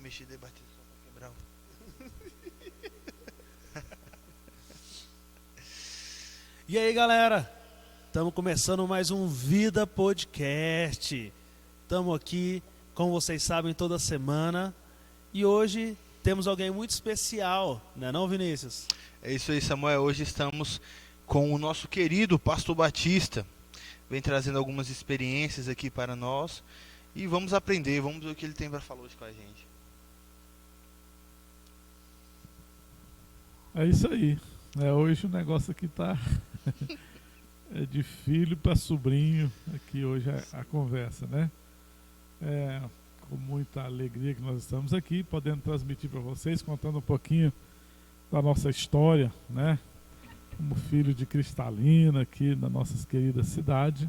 mexer e bater só pra quebrar o... E aí, galera? Estamos começando mais um Vida Podcast. Estamos aqui, como vocês sabem, toda semana. E hoje temos alguém muito especial, não é não, Vinícius? É isso aí, Samuel. Hoje estamos com o nosso querido Pastor Batista. Vem trazendo algumas experiências aqui para nós. E vamos aprender, vamos ver o que ele tem para falar hoje com a gente. É isso aí. Hoje o negócio aqui tá é de filho para sobrinho. Aqui hoje a conversa, né? Com muita alegria que nós estamos aqui, podendo transmitir para vocês, contando um pouquinho da nossa história, né? Como filho de Cristalina aqui na nossa querida cidade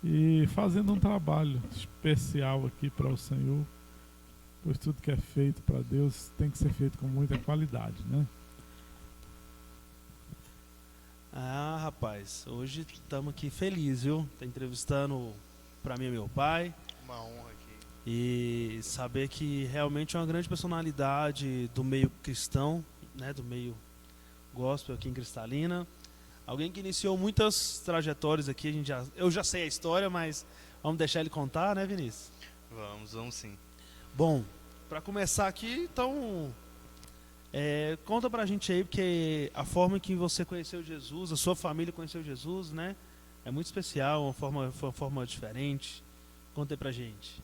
e fazendo um trabalho especial aqui para o Senhor, pois tudo que é feito para Deus tem que ser feito com muita qualidade, né? Ah, rapaz, hoje estamos aqui felizes, viu? Tá entrevistando para mim e meu pai. Uma honra aqui. E saber que realmente é uma grande personalidade do meio cristão, né? Do meio gospel aqui em Cristalina. Alguém que iniciou muitas trajetórias aqui, eu já sei a história, mas vamos deixar ele contar, né, Vinícius? Vamos sim. Bom, para começar aqui, então, conta pra gente aí, porque a forma que você conheceu Jesus, a sua família conheceu Jesus, né, é muito especial, uma forma diferente. Conta aí pra gente.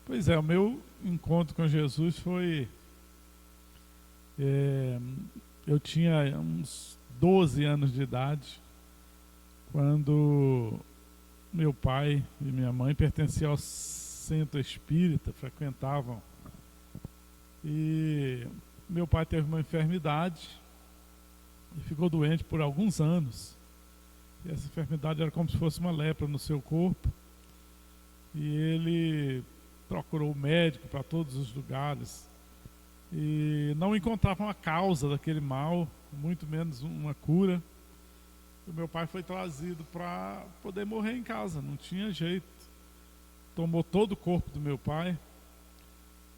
Pois é, o meu encontro com Jesus foi... eu tinha uns 12 anos de idade, quando meu pai e minha mãe pertenciam ao centro espírita, frequentavam. E meu pai teve uma enfermidade e ficou doente por alguns anos. E essa enfermidade era como se fosse uma lepra no seu corpo. E ele procurou o médico para todos os lugares e não encontrava uma causa daquele mal, muito menos uma cura. O meu pai foi trazido para poder morrer em casa, não tinha jeito. Tomou todo o corpo do meu pai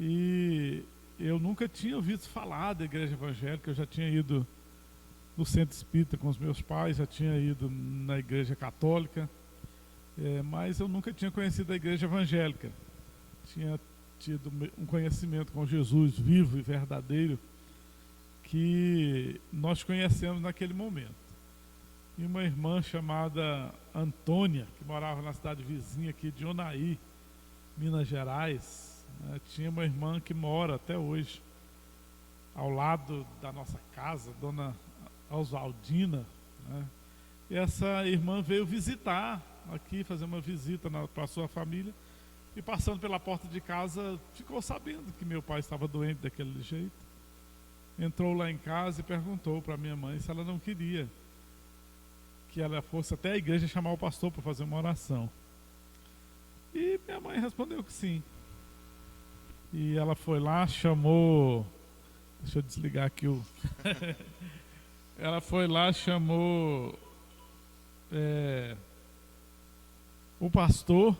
e eu nunca tinha ouvido falar da igreja evangélica. Eu já tinha ido no centro espírita com os meus pais, já tinha ido na igreja católica, mas eu nunca tinha conhecido a igreja evangélica. Tinha tido um conhecimento com Jesus vivo e verdadeiro que nós conhecemos naquele momento. E uma irmã chamada Antônia, que morava na cidade vizinha aqui de Onaí, Minas Gerais, né? Tinha uma irmã que mora até hoje ao lado da nossa casa, Dona Oswaldina, né? E essa irmã veio visitar aqui, fazer uma visita para a sua família. E passando pela porta de casa, ficou sabendo que meu pai estava doente daquele jeito. Entrou lá em casa e perguntou para minha mãe se ela não queria que ela fosse até a igreja chamar o pastor para fazer uma oração. E minha mãe respondeu que sim. E ela foi lá, chamou... Deixa eu desligar aqui o... Ela foi lá, chamou o pastor.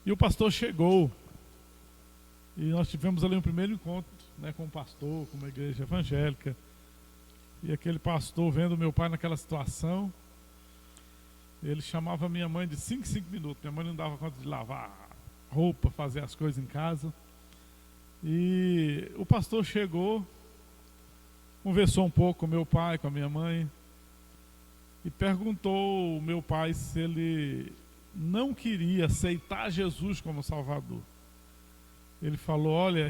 E o pastor chegou, e nós tivemos ali um primeiro encontro, né, com o pastor, com uma igreja evangélica. E aquele pastor, vendo meu pai naquela situação, ele chamava minha mãe de 5 em 5 minutos. Minha mãe não dava conta de lavar roupa, fazer as coisas em casa. E o pastor chegou, conversou um pouco com meu pai, com a minha mãe, e perguntou ao meu pai se ele não queria aceitar Jesus como Salvador. Ele falou: olha,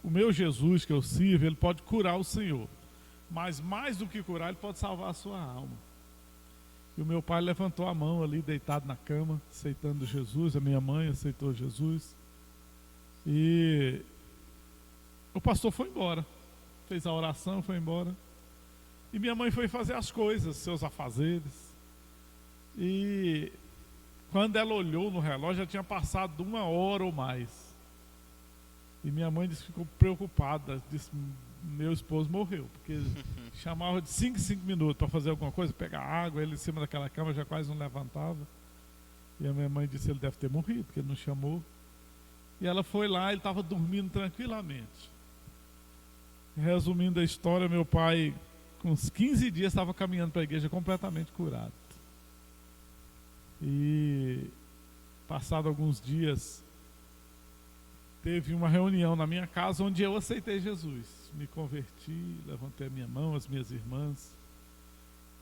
o meu Jesus que eu sirvo, ele pode curar o Senhor, mas mais do que curar, ele pode salvar a sua alma. E o meu pai levantou a mão ali, deitado na cama, aceitando Jesus. A minha mãe aceitou Jesus. E o pastor foi embora, fez a oração, foi embora. E minha mãe foi fazer as coisas, seus afazeres. E quando ela olhou no relógio, já tinha passado 1 hora ou mais. E minha mãe disse que ficou preocupada. Disse: meu esposo morreu. Porque chamava de 5 em 5 minutos para fazer alguma coisa, pegar água. Ele em cima daquela cama já quase não levantava. E a minha mãe disse: ele deve ter morrido, porque ele não chamou. E ela foi lá, ele estava dormindo tranquilamente. Resumindo a história, meu pai, com uns 15 dias, estava caminhando para a igreja completamente curado. E, passado alguns dias, teve uma reunião na minha casa onde eu aceitei Jesus. Me converti, levantei a minha mão, as minhas irmãs.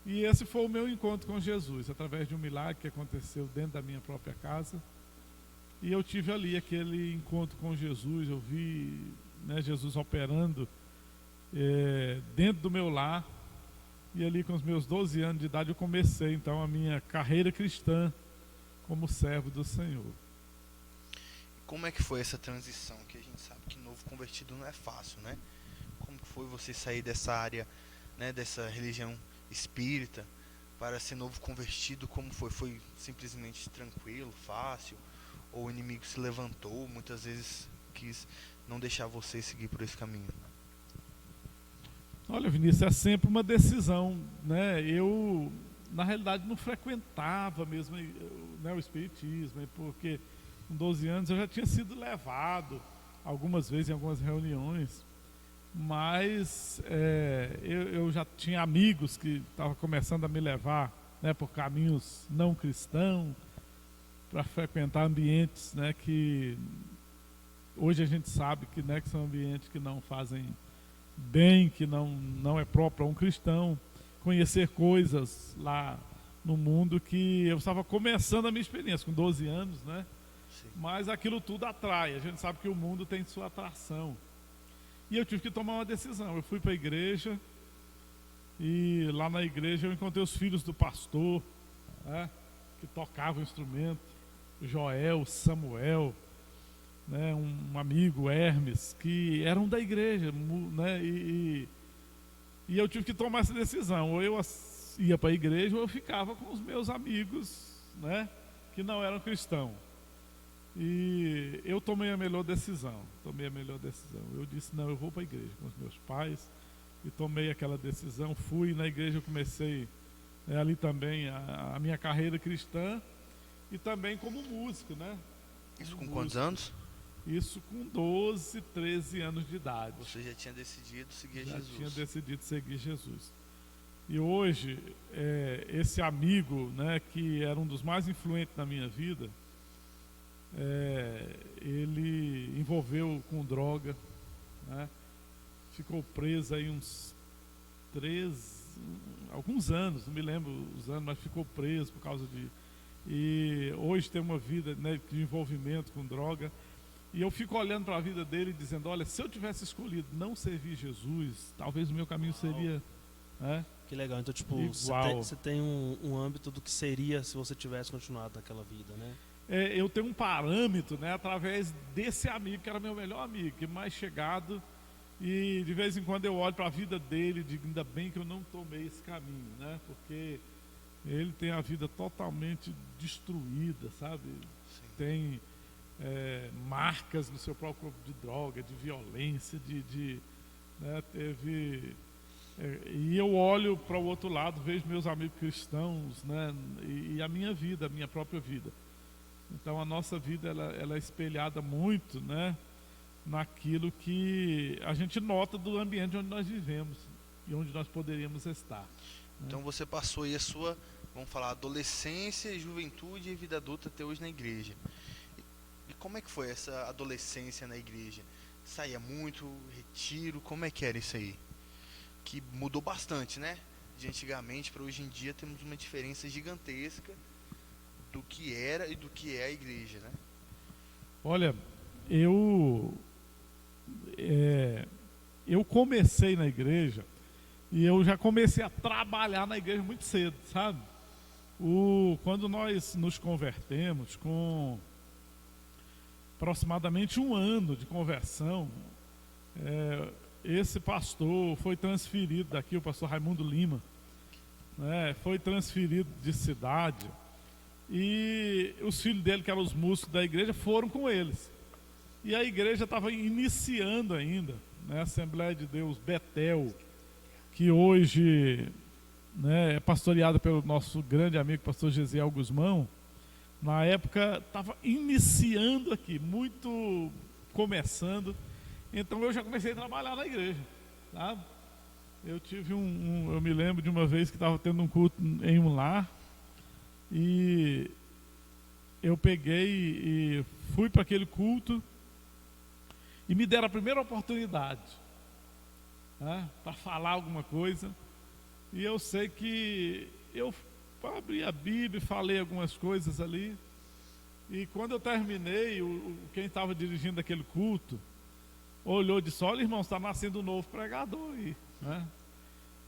E esse foi o meu encontro com Jesus, através de um milagre que aconteceu dentro da minha própria casa. E eu tive ali aquele encontro com Jesus, eu vi, né, Jesus operando dentro do meu lar. E ali com os meus 12 anos de idade eu comecei então a minha carreira cristã como servo do Senhor. Como é que foi essa transição? Que a gente sabe que novo convertido não é fácil, né? Como que foi você sair dessa área, né, dessa religião espírita para ser novo convertido? Como foi? Foi simplesmente tranquilo, fácil? Ou o inimigo se levantou, muitas vezes quis não deixar você seguir por esse caminho? Olha, Vinícius, é sempre uma decisão, né? Eu, na realidade, não frequentava mesmo, né, o espiritismo, porque com 12 anos eu já tinha sido levado algumas vezes em algumas reuniões, mas eu já tinha amigos que estavam começando a me levar, né, por caminhos não cristãos, para frequentar ambientes, né, que hoje a gente sabe que, né, que são ambientes que não fazem bem, que não é próprio a um cristão, conhecer coisas lá no mundo que eu estava começando a minha experiência com 12 anos, né? Sim. Mas aquilo tudo atrai, a gente sabe que o mundo tem sua atração. E eu tive que tomar uma decisão. Eu fui para a igreja e lá na igreja eu encontrei os filhos do pastor, né, que tocavam instrumento, Joel, Samuel, né, um amigo, Hermes, que eram da igreja, né, e eu tive que tomar essa decisão. Ou eu ia para a igreja ou eu ficava com os meus amigos, né, que não eram cristãos. E eu tomei a melhor decisão. Eu disse, não, eu vou para a igreja com os meus pais. E tomei aquela decisão, fui na igreja, eu comecei ali também a minha carreira cristã. E também como músico, né? Isso com quantos anos? Isso com 12, 13 anos de idade. Você já tinha decidido seguir Jesus? Já tinha decidido seguir Jesus. E hoje, esse amigo, né, que era um dos mais influentes na minha vida, ele envolveu com droga, né, ficou preso aí alguns anos, não me lembro os anos, mas ficou preso por causa de... E hoje tem uma vida, né, de envolvimento com droga. E eu fico olhando para a vida dele e dizendo, olha, se eu tivesse escolhido não servir Jesus, talvez o meu caminho seria... Né, que legal, então tipo, você tem um âmbito do que seria se você tivesse continuado naquela vida, né? Eu tenho um parâmetro, né, através desse amigo, que era meu melhor amigo, que é mais chegado, e de vez em quando eu olho para a vida dele e digo, ainda bem que eu não tomei esse caminho, né, porque ele tem a vida totalmente destruída, sabe? Sim. Tem marcas no seu próprio corpo de droga, de violência, né, teve... e eu olho para o outro lado, vejo meus amigos cristãos, né, e a minha vida, a minha própria vida. Então a nossa vida ela é espelhada muito, né, naquilo que a gente nota do ambiente onde nós vivemos e onde nós poderíamos estar. Né? Então você passou aí a sua, vamos falar, adolescência, juventude e vida adulta até hoje na igreja. E como é que foi essa adolescência na igreja? Saía muito, retiro, como é que era isso aí? Que mudou bastante, né? De antigamente para hoje em dia temos uma diferença gigantesca do que era e do que é a igreja, né? Olha, eu comecei na igreja e eu já comecei a trabalhar na igreja muito cedo, sabe? Quando nós nos convertemos, com aproximadamente 1 ano de conversão, esse pastor foi transferido daqui, o pastor Raimundo Lima, né, foi transferido de cidade. E os filhos dele, que eram os músicos da igreja, foram com eles. E a igreja estava iniciando ainda, né, a Assembleia de Deus Betel, que hoje, né, é pastoreada pelo nosso grande amigo pastor Gesiel Guzmão, Na época estava iniciando aqui, muito começando. Então eu já comecei a trabalhar na igreja, sabe? Eu eu me lembro de uma vez que estava tendo um culto em um lar e eu peguei e fui para aquele culto e me deram a primeira oportunidade, né, para falar alguma coisa. E eu sei que eu abri a Bíblia e falei algumas coisas ali. E quando eu terminei, quem estava dirigindo aquele culto olhou e disse: olha, irmão, está nascendo um novo pregador aí, né?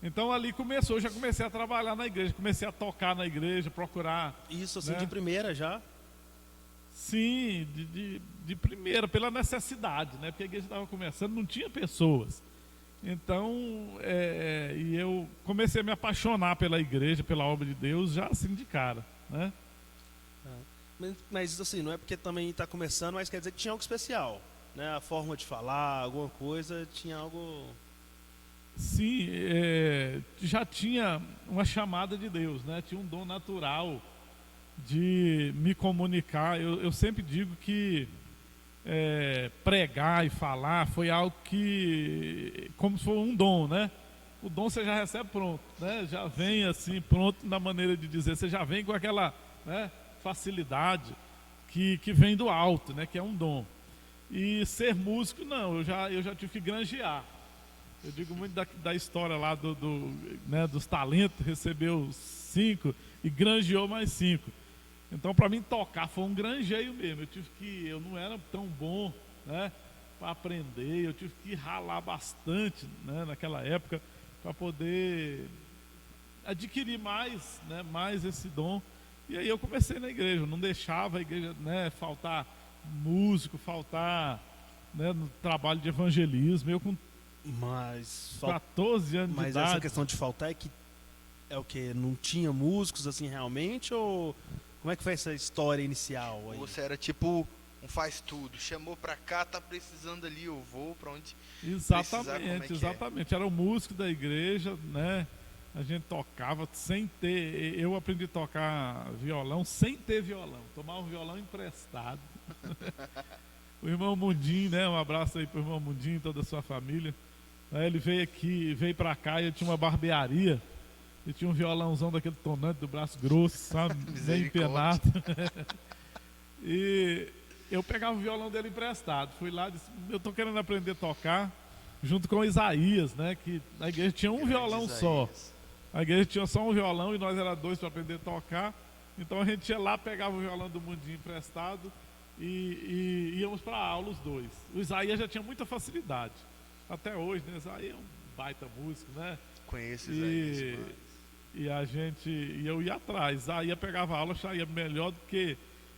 Então ali começou, eu já comecei a trabalhar na igreja, comecei a tocar na igreja, procurar. Isso assim, né? de primeira já? Sim, de primeira, pela necessidade, né? Porque a igreja estava começando, não tinha pessoas. Então, e eu comecei a me apaixonar pela igreja, pela obra de Deus, já assim de cara, né? Mas assim, não é porque também está começando, mas quer dizer que tinha algo especial, né? A forma de falar, alguma coisa, tinha algo... Sim, já tinha uma chamada de Deus, né? Tinha um dom natural de me comunicar. Eu sempre digo que pregar e falar foi algo que, como se fosse um dom, né? O dom você já recebe pronto, né? Já vem assim, pronto na maneira de dizer, você já vem com aquela, né, facilidade que vem do alto, né? Que é um dom. E ser músico, não, eu já tive que granjear. Eu digo muito da história lá né, dos talentos, recebeu 5 e granjeou mais 5. Então, para mim tocar foi um granjeio mesmo. Eu não era tão bom, né, para aprender. Eu tive que ralar bastante, né, naquela época para poder adquirir mais, né, mais esse dom. E aí eu comecei na igreja. Eu não deixava a igreja, né, faltar músico, faltar, né, no trabalho de evangelismo. Eu com Mas 14 anos de Mas idade. essa questão de faltar é o que? Não tinha músicos assim realmente? Ou como é que foi essa história inicial aí? Você era tipo um faz tudo, chamou pra cá, tá precisando ali, eu vou pra onde precisar, como é que Exatamente. Era o músico da igreja, né? A gente tocava sem ter. Eu aprendi a tocar violão sem ter violão. Tomava um violão emprestado. O irmão Mundinho, né? Um abraço aí pro irmão Mundinho e toda a sua família. Aí ele veio pra cá e ele tinha uma barbearia. Ele tinha um violãozão daquele tonante do braço grosso, sabe? Bem empenado. E eu pegava o violão dele emprestado. Fui lá e disse: eu tô querendo aprender a tocar, junto com o Isaías, né? Que na igreja tinha um violão Isaías. só. A igreja tinha só um violão e nós era 2 para aprender a tocar. Então a gente ia lá, pegava o violão do Mundinho emprestado e íamos para aula os 2. O Isaías já tinha muita facilidade. Até hoje, né? Isaías é um baita músico, né? Conheço Isaías. E eu ia atrás. Isaías pegava aula, saía melhor do que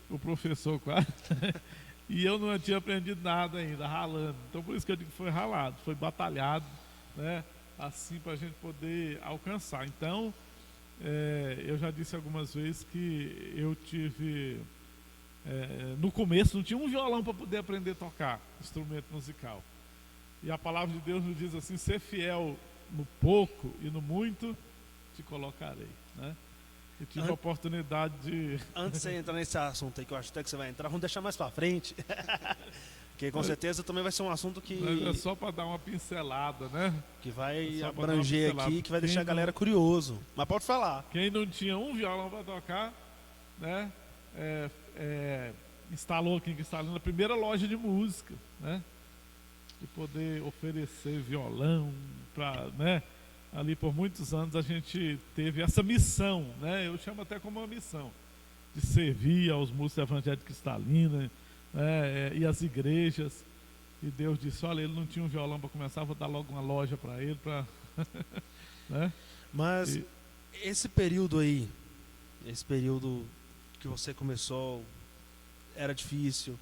o professor quase. E eu não tinha aprendido nada ainda, ralando. Então por isso que eu digo que foi ralado, foi batalhado, né? Assim, para a gente poder alcançar. Então, eu já disse algumas vezes que eu tive, no começo não tinha um violão para poder aprender a tocar instrumento musical. E a palavra de Deus nos diz assim: ser fiel no pouco e no muito te colocarei, né? Eu tive a oportunidade de... Antes de você entrar nesse assunto aí, que eu acho até que você vai entrar, vamos deixar mais pra frente. Porque com certeza também vai ser um assunto que... É só para dar uma pincelada, né? Que vai Só pra abranger dar uma aqui, pincelada. que vai deixar a Quem galera curioso. Mas pode falar. Quem não tinha um violão para tocar, né? Instalou aqui em Cristalina a primeira loja de música, né? De poder oferecer violão para, né? Ali por muitos anos a gente teve essa missão, né? Eu chamo até como uma missão de servir aos músicos evangélicos de Cristalina, né? E as igrejas. E Deus disse: olha, ele não tinha um violão para começar, vou dar logo uma loja para ele, para, né? Mas esse período aí, esse período que você começou, era difícil.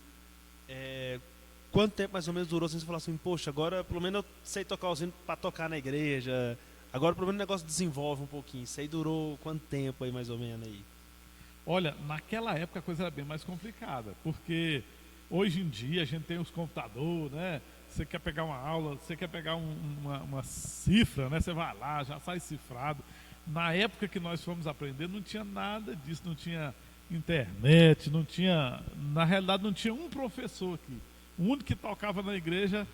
Quanto tempo mais ou menos durou assim, você falou assim: poxa, agora pelo menos eu sei tocar os hinos para tocar na igreja, agora pelo menos o negócio desenvolve um pouquinho. Isso aí durou quanto tempo aí mais ou menos aí? Olha, naquela época a coisa era bem mais complicada, porque hoje em dia a gente tem os computadores, né? Você quer pegar uma aula, você quer pegar uma cifra, né? Você vai lá, já sai cifrado. Na época que nós fomos aprender, não tinha nada disso, não tinha internet, não tinha, na realidade não tinha um professor aqui. O único que tocava na igreja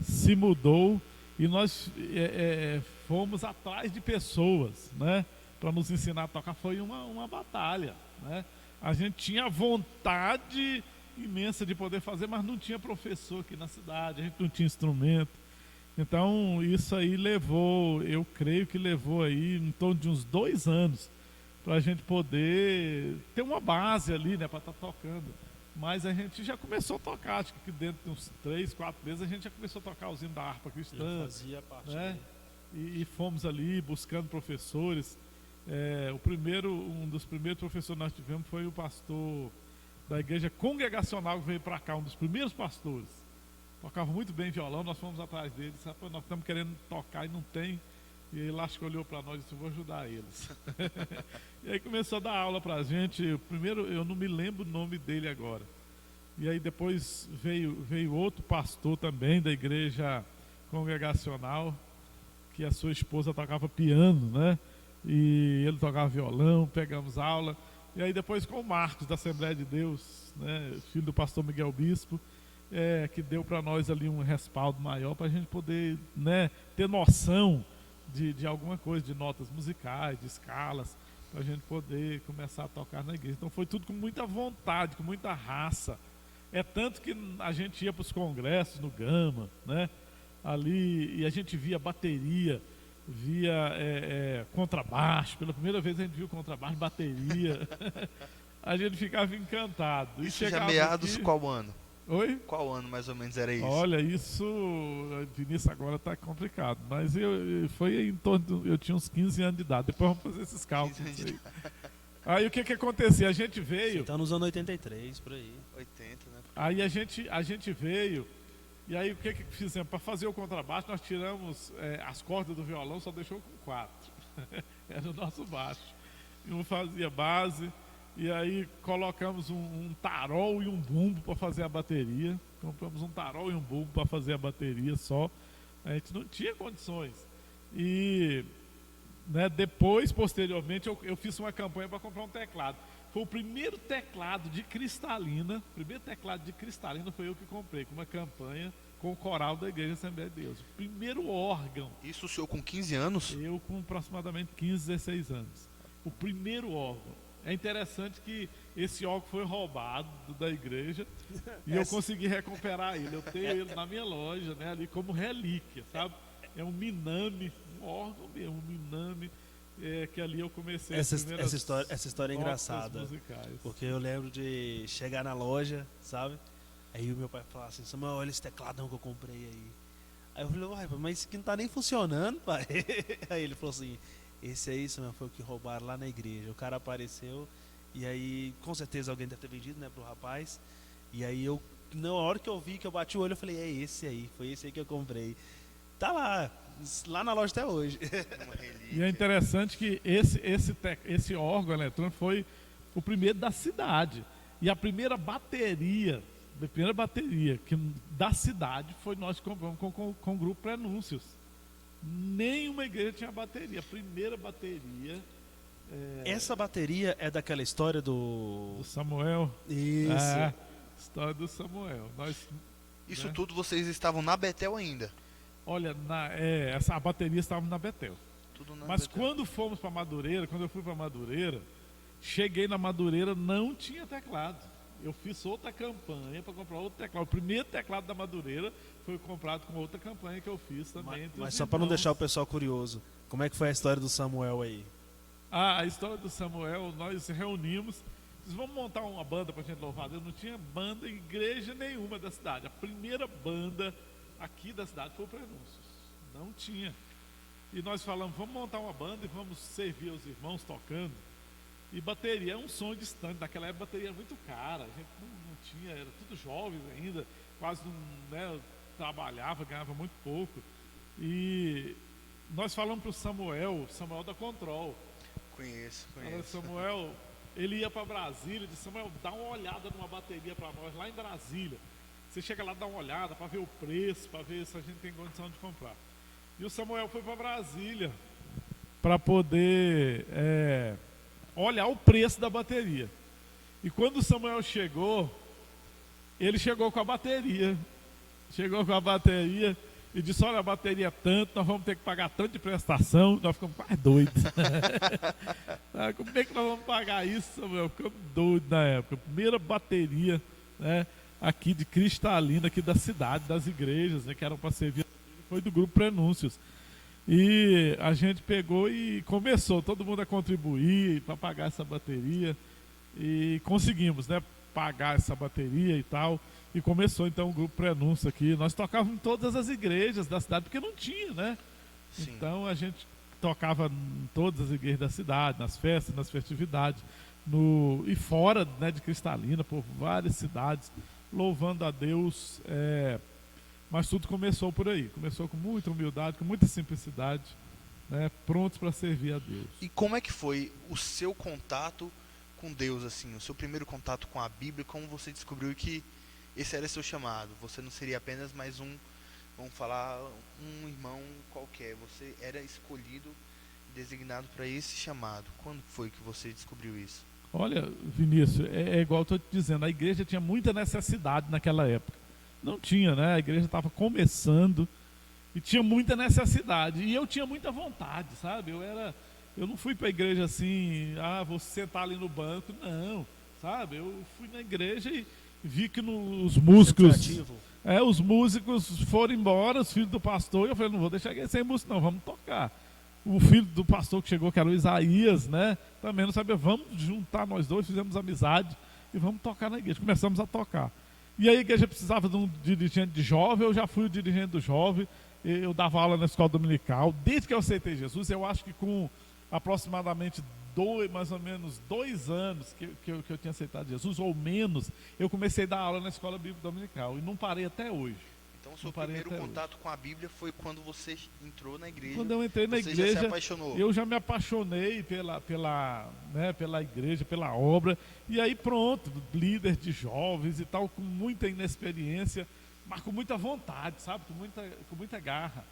se mudou e nós fomos atrás de pessoas, né, para nos ensinar a tocar. Foi uma batalha, né? A gente tinha vontade imensa de poder fazer, mas não tinha professor aqui na cidade, a gente não tinha instrumento. Então isso aí levou, eu creio que levou aí em torno de uns 2 anos para a gente poder ter uma base ali, né, para estar tocando. Mas a gente já começou a tocar, acho que dentro de uns 3, 4 meses a gente já começou a tocar os hinos da harpa cristã. Já fazia parte, né? E fomos ali buscando professores. Um dos primeiros professores que nós tivemos foi o pastor da igreja congregacional que veio para cá, um dos primeiros pastores. Tocava muito bem violão, nós fomos atrás deles. Nós estamos querendo tocar e não tem. E ele lá que olhou para nós e disse: vou ajudar eles. E aí começou a dar aula para a gente. Primeiro, eu não me lembro o nome dele agora. E aí depois veio outro pastor também da igreja congregacional, que a sua esposa tocava piano, né? E ele tocava violão, pegamos aula. E aí depois com o Marcos, da Assembleia de Deus, né, filho do pastor Miguel Bispo, que deu para nós ali um respaldo maior para a gente poder, né, ter noção de alguma coisa, de notas musicais, de escalas, para a gente poder começar a tocar na igreja. Então foi tudo com muita vontade, com muita raça. É tanto que a gente ia para os congressos no Gama, né, ali, e a gente via bateria, via contrabaixo. Pela primeira vez a gente viu contrabaixo, bateria. A gente ficava encantado. Isso já meados aqui... qual ano? Oi? Qual ano mais ou menos era isso? Olha, isso, Vinícius, agora está complicado. Mas foi em torno, eu tinha uns 15 anos de idade. Depois vamos fazer esses cálculos aí. Aí o que acontecia? A gente veio... Você tá nos anos 83, por aí. 80, né? Aí a gente veio... E aí o que fizemos? Para fazer o contrabaixo, nós tiramos as cordas do violão, só deixou com 4. Era o nosso baixo. E um fazia base... E aí colocamos um tarol e um bumbo para fazer a bateria. Compramos um tarol e um bumbo para fazer a bateria só. A gente não tinha condições. E, né, depois, posteriormente, eu fiz uma campanha para comprar um teclado. Foi o primeiro teclado de cristalina. O primeiro teclado de cristalina foi eu que comprei, com uma campanha com o coral da Igreja Assembleia de Deus. O primeiro órgão. Isso o senhor com 15 anos? Eu com aproximadamente 15, 16 anos. O primeiro órgão. É interessante que esse órgão foi roubado da igreja e eu consegui recuperar ele. Eu tenho ele na minha loja, né, ali como relíquia, sabe? É um Minami, um órgão mesmo, um Minami, que ali eu comecei essa história é engraçada, musicais. Porque eu lembro de chegar na loja, sabe? Aí o meu pai falava assim: Samuel, olha esse tecladão que eu comprei aí. Aí eu falei: uai, mas isso aqui não tá nem funcionando, pai. Aí ele falou assim: esse aí, Samuel, foi o que roubaram lá na igreja. O cara apareceu e aí, com certeza, alguém deve ter vendido, né, pro rapaz. E aí na hora que eu vi, que eu bati o olho, eu falei: é esse aí, foi esse aí que eu comprei. Tá lá na loja até hoje. E é interessante que esse órgão eletrônico foi o primeiro da cidade. E a primeira bateria da cidade foi nós que compramos com o grupo Prenúncios. Nenhuma igreja tinha bateria. A primeira bateria... Essa bateria é daquela história do Samuel. Isso. História do Samuel. Isso, né? Tudo vocês estavam na Betel ainda? Olha, a bateria estava na Betel. Mas Betel. Quando fomos para Madureira, quando eu fui para Madureira, cheguei na Madureira, não tinha teclado. Eu fiz outra campanha para comprar outro teclado. O primeiro teclado da Madureira foi comprado com outra campanha que eu fiz também. Mas só para não deixar o pessoal curioso, como é que foi a história do Samuel aí? A história do Samuel, nós reunimos, vamos montar uma banda para a gente louvar Deus. Não tinha banda em igreja nenhuma da cidade. A primeira banda aqui da cidade foi o Prenúncios. Não tinha. E nós falamos: vamos montar uma banda e vamos servir os irmãos tocando. E bateria é um som distante. Naquela época, bateria era muito cara. A gente não tinha, era tudo jovens ainda, quase não, né, trabalhava, ganhava muito pouco. E nós falamos para o Samuel da Control. Conheço. Samuel, ele ia para Brasília e disse: Samuel, dá uma olhada numa bateria para nós lá em Brasília. Você chega lá, dá uma olhada para ver o preço, para ver se a gente tem condição de comprar. E o Samuel foi para Brasília para poder olhar o preço da bateria. E quando o Samuel chegou, ele chegou com a bateria. Chegou com a bateria e disse, olha, a bateria é tanto, nós vamos ter que pagar tanto de prestação. Nós ficamos quase doidos. Como é que nós vamos pagar isso, Samuel? Ficamos doidos na época. Primeira bateria, né, aqui de Cristalina, aqui da cidade, das igrejas, né, que eram para servir, foi do Grupo Prenúncios. E a gente pegou e começou, todo mundo a contribuir para pagar essa bateria. E conseguimos, né, pagar essa bateria e tal. E começou então o Grupo Prenúncio aqui. Nós tocávamos em todas as igrejas da cidade, porque não tinha, né? Sim. Então a gente tocava em todas as igrejas da cidade, nas festas, nas festividades, e fora, né, de Cristalina, por várias cidades, louvando a Deus. Mas tudo começou por aí. Começou com muita humildade, com muita simplicidade, né, prontos para servir a Deus. E como é que foi o seu contato com Deus, assim, o seu primeiro contato com a Bíblia? Como você descobriu que esse era seu chamado? Você não seria apenas mais vamos falar, um irmão qualquer. Você era escolhido, designado para esse chamado. Quando foi que você descobriu isso? Olha, Vinícius, é igual eu estou te dizendo, a igreja tinha muita necessidade naquela época. Não tinha, né? A igreja estava começando e tinha muita necessidade. E eu tinha muita vontade, sabe? Eu não fui para a igreja assim, vou sentar ali no banco. Não, sabe? Eu fui na igreja e vi que os músicos foram embora, os filhos do pastor, e eu falei, não vou deixar ninguém sem música não, vamos tocar. O filho do pastor que chegou, que era o Isaías, né, também não sabia, vamos juntar nós dois, fizemos amizade e vamos tocar na igreja. Começamos a tocar. E a igreja precisava de um dirigente de jovem, eu já fui o dirigente do jovem, eu dava aula na escola dominical. Desde que eu aceitei Jesus, eu acho que com aproximadamente mais ou menos 2 anos que eu tinha aceitado Jesus, ou menos, eu comecei a dar aula na escola bíblica dominical e não parei até hoje. Então o seu primeiro contato com a Bíblia foi quando você entrou na igreja. Quando eu entrei na igreja, já se apaixonou. Eu já me apaixonei pela igreja, pela obra, e aí pronto, líder de jovens e tal, com muita inexperiência, mas com muita vontade, sabe, com muita garra.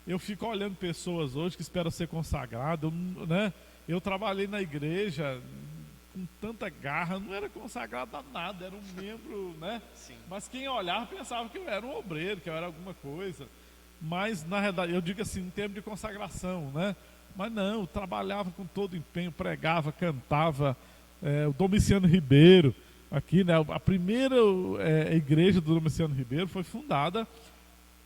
Eu fico olhando pessoas hoje que esperam ser consagrado, né? Eu trabalhei na igreja com tanta garra, não era consagrado a nada, era um membro, né? Sim. Mas quem olhava pensava que eu era um obreiro, que eu era alguma coisa. Mas, na realidade, eu digo assim, em termos de consagração, né? Mas não, eu trabalhava com todo empenho, pregava, cantava. O Domiciano Ribeiro, aqui, né? A primeira igreja do Domiciano Ribeiro foi fundada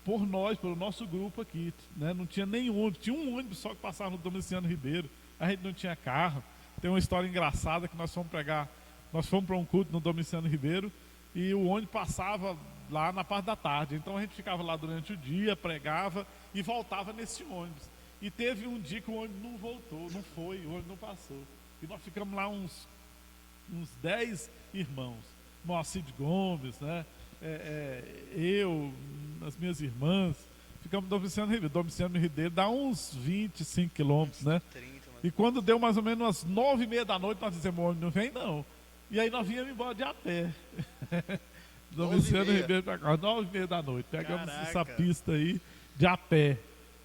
por nós, pelo nosso grupo aqui, né? Não tinha nenhum ônibus, tinha um ônibus só que passava no Domiciano Ribeiro. A gente não tinha carro. Tem uma história engraçada que nós fomos para um culto no Domiciano Ribeiro e o ônibus passava lá na parte da tarde. Então a gente ficava lá durante o dia, pregava e voltava nesse ônibus. E teve um dia que o ônibus não voltou, não foi, o ônibus não passou. E nós ficamos lá uns 10 irmãos. Moacir Gomes, né? Eu, as minhas irmãs, ficamos no Domiciano Ribeiro. Domiciano Ribeiro dá uns 25 quilômetros, né? 30, e quando deu mais ou menos umas 9h30 da noite, nós dizemos, o ônibus não vem não. E aí nós viemos embora de a pé. Domiciano Ribeiro para cá, 9h30 da noite. Pegamos essa pista aí de a pé.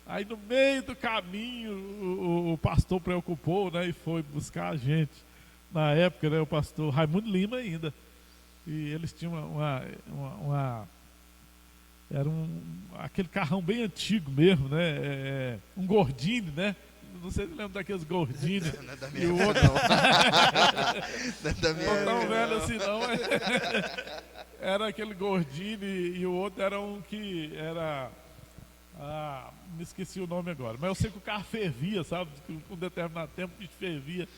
Aí no meio do caminho o pastor preocupou, né? E foi buscar a gente. Na época, né, o pastor Raimundo Lima ainda. E eles tinham era aquele carrão bem antigo mesmo, né? Um Gordini, né? Não sei se lembra daqueles Gordini. Não é da minha e o outro não. Não é da minha não tão época, velho não. assim não. Era aquele Gordini e o outro era um que era... me esqueci o nome agora. Mas eu sei que o carro fervia, sabe? Com um determinado tempo que fervia.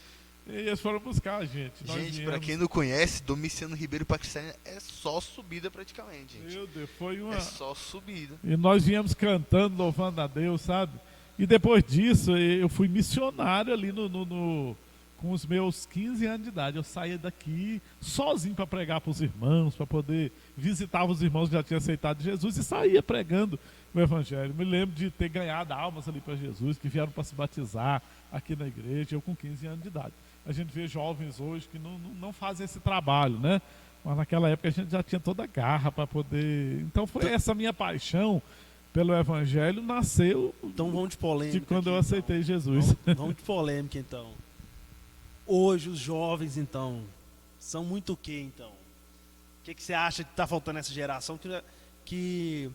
E eles foram buscar a gente. Gente, pra quem não conhece, Domiciano Ribeiro para Cristalina é só subida praticamente, gente. Meu Deus, foi uma... É só subida. E nós viemos cantando, louvando a Deus, sabe? E depois disso, eu fui missionário ali com os meus 15 anos de idade. Eu saía daqui sozinho para pregar para os irmãos, para poder visitar os irmãos que já tinham aceitado Jesus e saía pregando o Evangelho. Me lembro de ter ganhado almas ali para Jesus, que vieram para se batizar aqui na igreja, eu com 15 anos de idade. A gente vê jovens hoje que não fazem esse trabalho, né? Mas naquela época a gente já tinha toda a garra para poder... Então foi essa minha paixão pelo Evangelho, nasceu Então vamos de polêmica. de quando aqui, eu aceitei Jesus. Vamos de polêmica, então. Hoje os jovens, então, São muito o quê, então? O que você acha que está faltando nessa geração que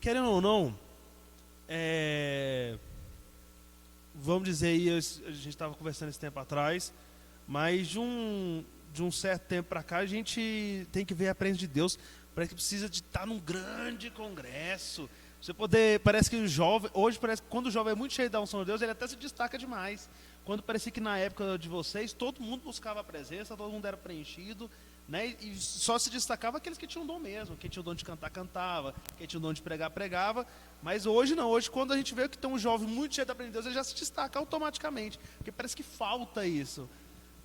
querendo ou não, vamos dizer aí, a gente estava conversando esse tempo atrás, mas de um certo tempo para cá a gente tem que ver a presença de Deus. Parece que precisa de estar num grande congresso. Parece que o jovem, hoje parece que quando o jovem é muito cheio da unção de Deus, ele até se destaca demais. Quando parecia que na época de vocês, todo mundo buscava a presença, todo mundo era preenchido, né? E só se destacava aqueles que tinham dom mesmo. Quem tinha o dom de cantar, cantava. Quem tinha o dom de pregar, pregava. Mas hoje não. Hoje, quando a gente vê que tem um jovem muito cheio da presença de Deus, ele já se destaca automaticamente. Porque parece que falta isso.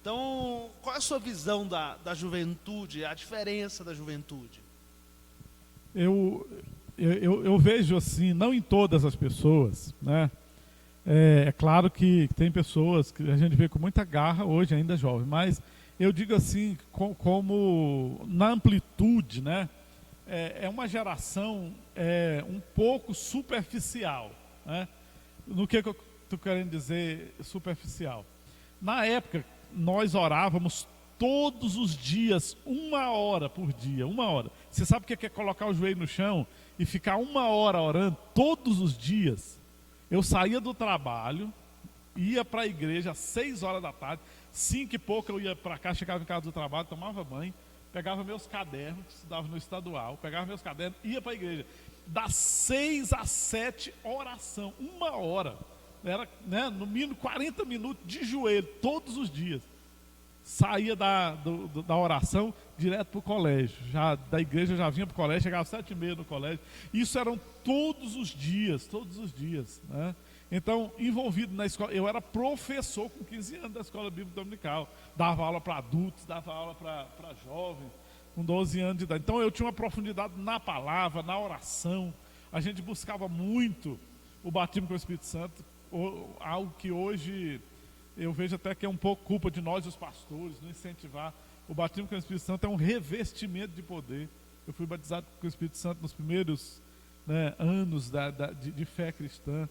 Então, qual é a sua visão da juventude, a diferença da juventude? Eu vejo assim, não em todas as pessoas, né? É claro que tem pessoas que a gente vê com muita garra hoje, ainda jovem, mas eu digo assim, como na amplitude, né? É uma geração um pouco superficial, né? No que eu estou querendo dizer superficial? Na época, nós orávamos todos os dias, 1 hora por dia, 1 hora. Você sabe o que é colocar o joelho no chão e ficar 1 hora orando todos os dias? Eu saía do trabalho, ia para a igreja às 6 horas da tarde, 5 e pouco eu ia para cá, chegava em casa do trabalho, tomava banho, pegava meus cadernos, estudava no estadual, pegava meus cadernos, ia para a igreja. Das 6 às 7, oração, 1 hora. Era, né, no mínimo 40 minutos de joelho, todos os dias. Saía da oração direto para o colégio. Da igreja eu já vinha para o colégio, chegava às 7h30 no colégio. Isso eram todos os dias, né? Então, envolvido na escola, eu era professor com 15 anos da escola bíblica dominical. Dava aula para adultos, dava aula para jovens, com 12 anos de idade. Então, eu tinha uma profundidade na palavra, na oração. A gente buscava muito o batismo com o Espírito Santo, algo que hoje eu vejo até que é um pouco culpa de nós, os pastores, não incentivar. O batismo com o Espírito Santo é um revestimento de poder. Eu fui batizado com o Espírito Santo nos primeiros, né, anos de fé cristã.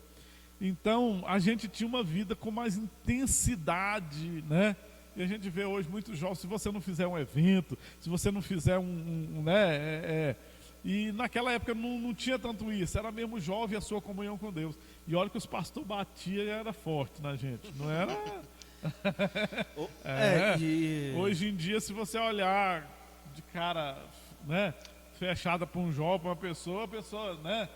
Então, a gente tinha uma vida com mais intensidade, né? E a gente vê hoje muitos jovens, se você não fizer um evento, se você não fizer e naquela época não tinha tanto isso, era mesmo jovem a sua comunhão com Deus. E olha que os pastores batiam e era forte na gente, não era? Hoje em dia, se você olhar de cara, né, fechada para um jovem, para uma pessoa, a pessoa, né?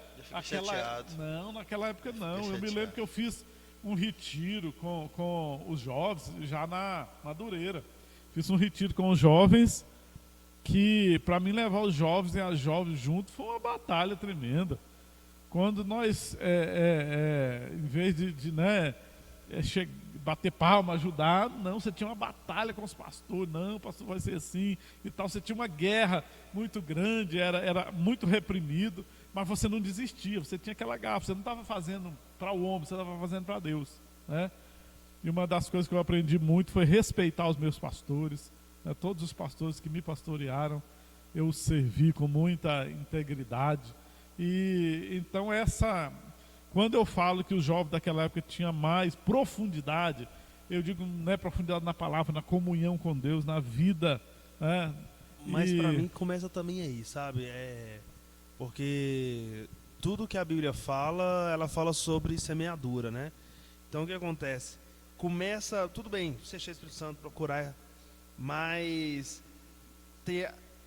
Não, naquela época não. Eu me lembro que eu fiz um retiro com os jovens, já na Madureira. Fiz um retiro com os jovens, que para mim levar os jovens e as jovens juntos foi uma batalha tremenda. Quando nós, em vez de bater palma, ajudar, não, você tinha uma batalha com os pastores, não, o pastor vai ser assim e tal. Você tinha uma guerra muito grande, era muito reprimido, mas você não desistia, você tinha aquela garra, você não estava fazendo para o homem, você estava fazendo para Deus, né? E uma das coisas que eu aprendi muito foi respeitar os meus pastores, né? Todos os pastores que me pastorearam, eu os servi com muita integridade. E então quando eu falo que os jovens daquela época tinham mais profundidade, eu digo, não é profundidade na palavra, na comunhão com Deus, na vida, né? Mas para mim começa também aí, sabe? Porque tudo que a Bíblia fala, ela fala sobre semeadura, né? Então o que acontece? Começa, tudo bem, ser cheio do Espírito Santo, procurar, mas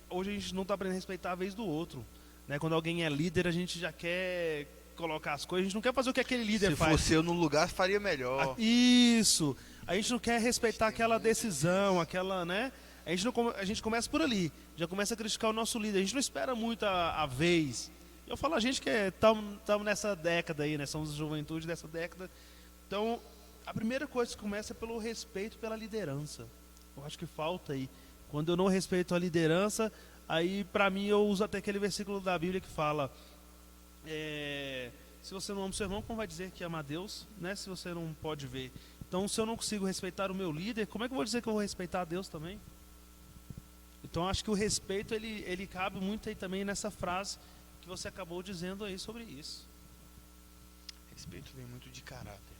hoje a gente não está aprendendo a respeitar a vez do outro, né? Quando alguém é líder, a gente já quer colocar as coisas, a gente não quer fazer o que aquele líder faz. Se fosse eu no lugar, faria melhor. Isso! A gente não quer respeitar aquela decisão, aquela, né? A gente começa por ali, já começa a criticar o nosso líder, a gente não espera muito a vez. Eu falo a gente que estamos nessa década aí, né? Somos a juventude dessa década. Então, a primeira coisa que começa é pelo respeito pela liderança. Eu acho que falta aí. Quando eu não respeito a liderança, aí para mim eu uso até aquele versículo da Bíblia que fala, se você não ama o seu irmão, como vai dizer que ama a Deus, né? Se você não pode ver. Então, se eu não consigo respeitar o meu líder, como é que eu vou dizer que eu vou respeitar a Deus também? Então, acho que o respeito, ele cabe muito aí também nessa frase que você acabou dizendo aí sobre isso. Respeito vem muito de caráter,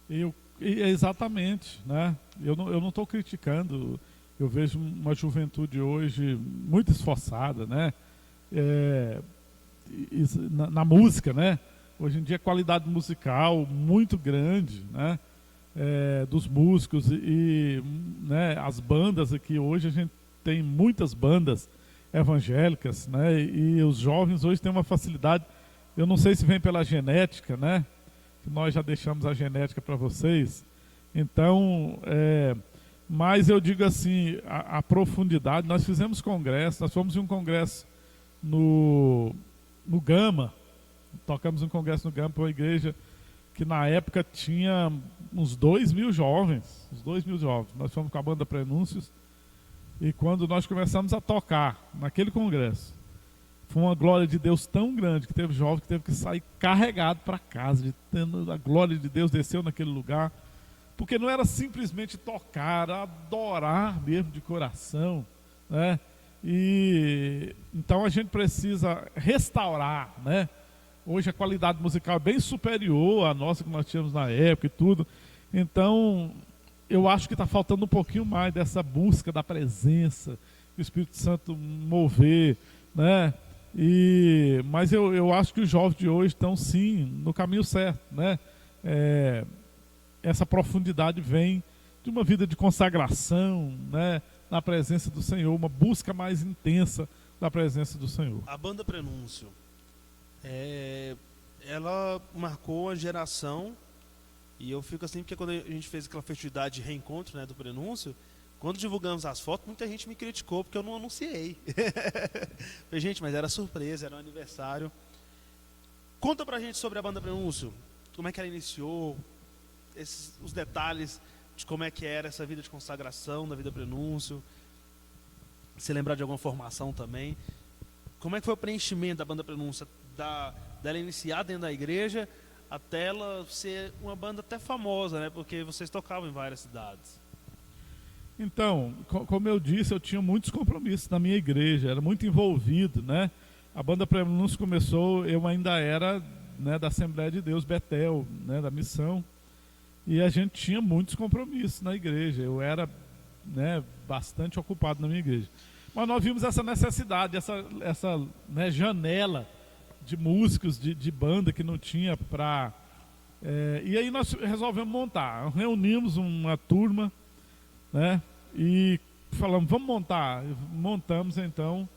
né? Exatamente, né? Eu não estou criticando Eu vejo uma juventude hoje muito esforçada, né? Na música, né? Hoje em dia a qualidade musical muito grande, né? Dos músicos né? As bandas aqui hoje, a gente tem muitas bandas evangélicas, né? E os jovens hoje têm uma facilidade, eu não sei se vem pela genética, né? Que nós já deixamos a genética para vocês. Então, mas eu digo assim, a profundidade, nós fizemos congresso, nós fomos em um congresso no Gama, tocamos um congresso no Gama para uma igreja que na época tinha uns 2.000 jovens, nós fomos com a banda Prenúncios, e quando nós começamos a tocar naquele congresso, foi uma glória de Deus tão grande que teve jovem que teve que sair carregado para casa, a glória de Deus desceu naquele lugar, porque não era simplesmente tocar, era adorar mesmo de coração, né? E então a gente precisa restaurar, né? Hoje a qualidade musical é bem superior à nossa que nós tínhamos na época e tudo. Então eu acho que está faltando um pouquinho mais dessa busca da presença, do Espírito Santo mover, né? Mas eu acho que os jovens de hoje estão sim no caminho certo, né? Essa profundidade vem de uma vida de consagração, né? Na presença do Senhor, uma busca mais intensa da presença do Senhor. A banda Prenúncio, ela marcou a geração, e eu fico assim porque quando a gente fez aquela festividade de reencontro, né, do Prenúncio, quando divulgamos as fotos, muita gente me criticou porque eu não anunciei. Falei, gente, mas era surpresa, era um aniversário. Conta pra gente sobre a banda Prenúncio, como é que ela iniciou, os detalhes de como é que era essa vida de consagração da vida Prenúncio, se lembrar de alguma formação também. Como é que foi o preenchimento da banda Prenúncio, dela iniciar dentro da igreja até ela ser uma banda até famosa, né? Porque vocês tocavam em várias cidades. Então, como eu disse, eu tinha muitos compromissos na minha igreja, era muito envolvido, né? A banda Prenúncio começou, eu ainda era, né, da Assembleia de Deus Betel, né, da missão, e a gente tinha muitos compromissos na igreja. Eu era, né, bastante ocupado na minha igreja. Mas nós vimos essa necessidade, essa né, janela de músicos, de banda que não tinha para... e aí nós resolvemos montar. Reunimos uma turma, né, e falamos, vamos montar. Montamos então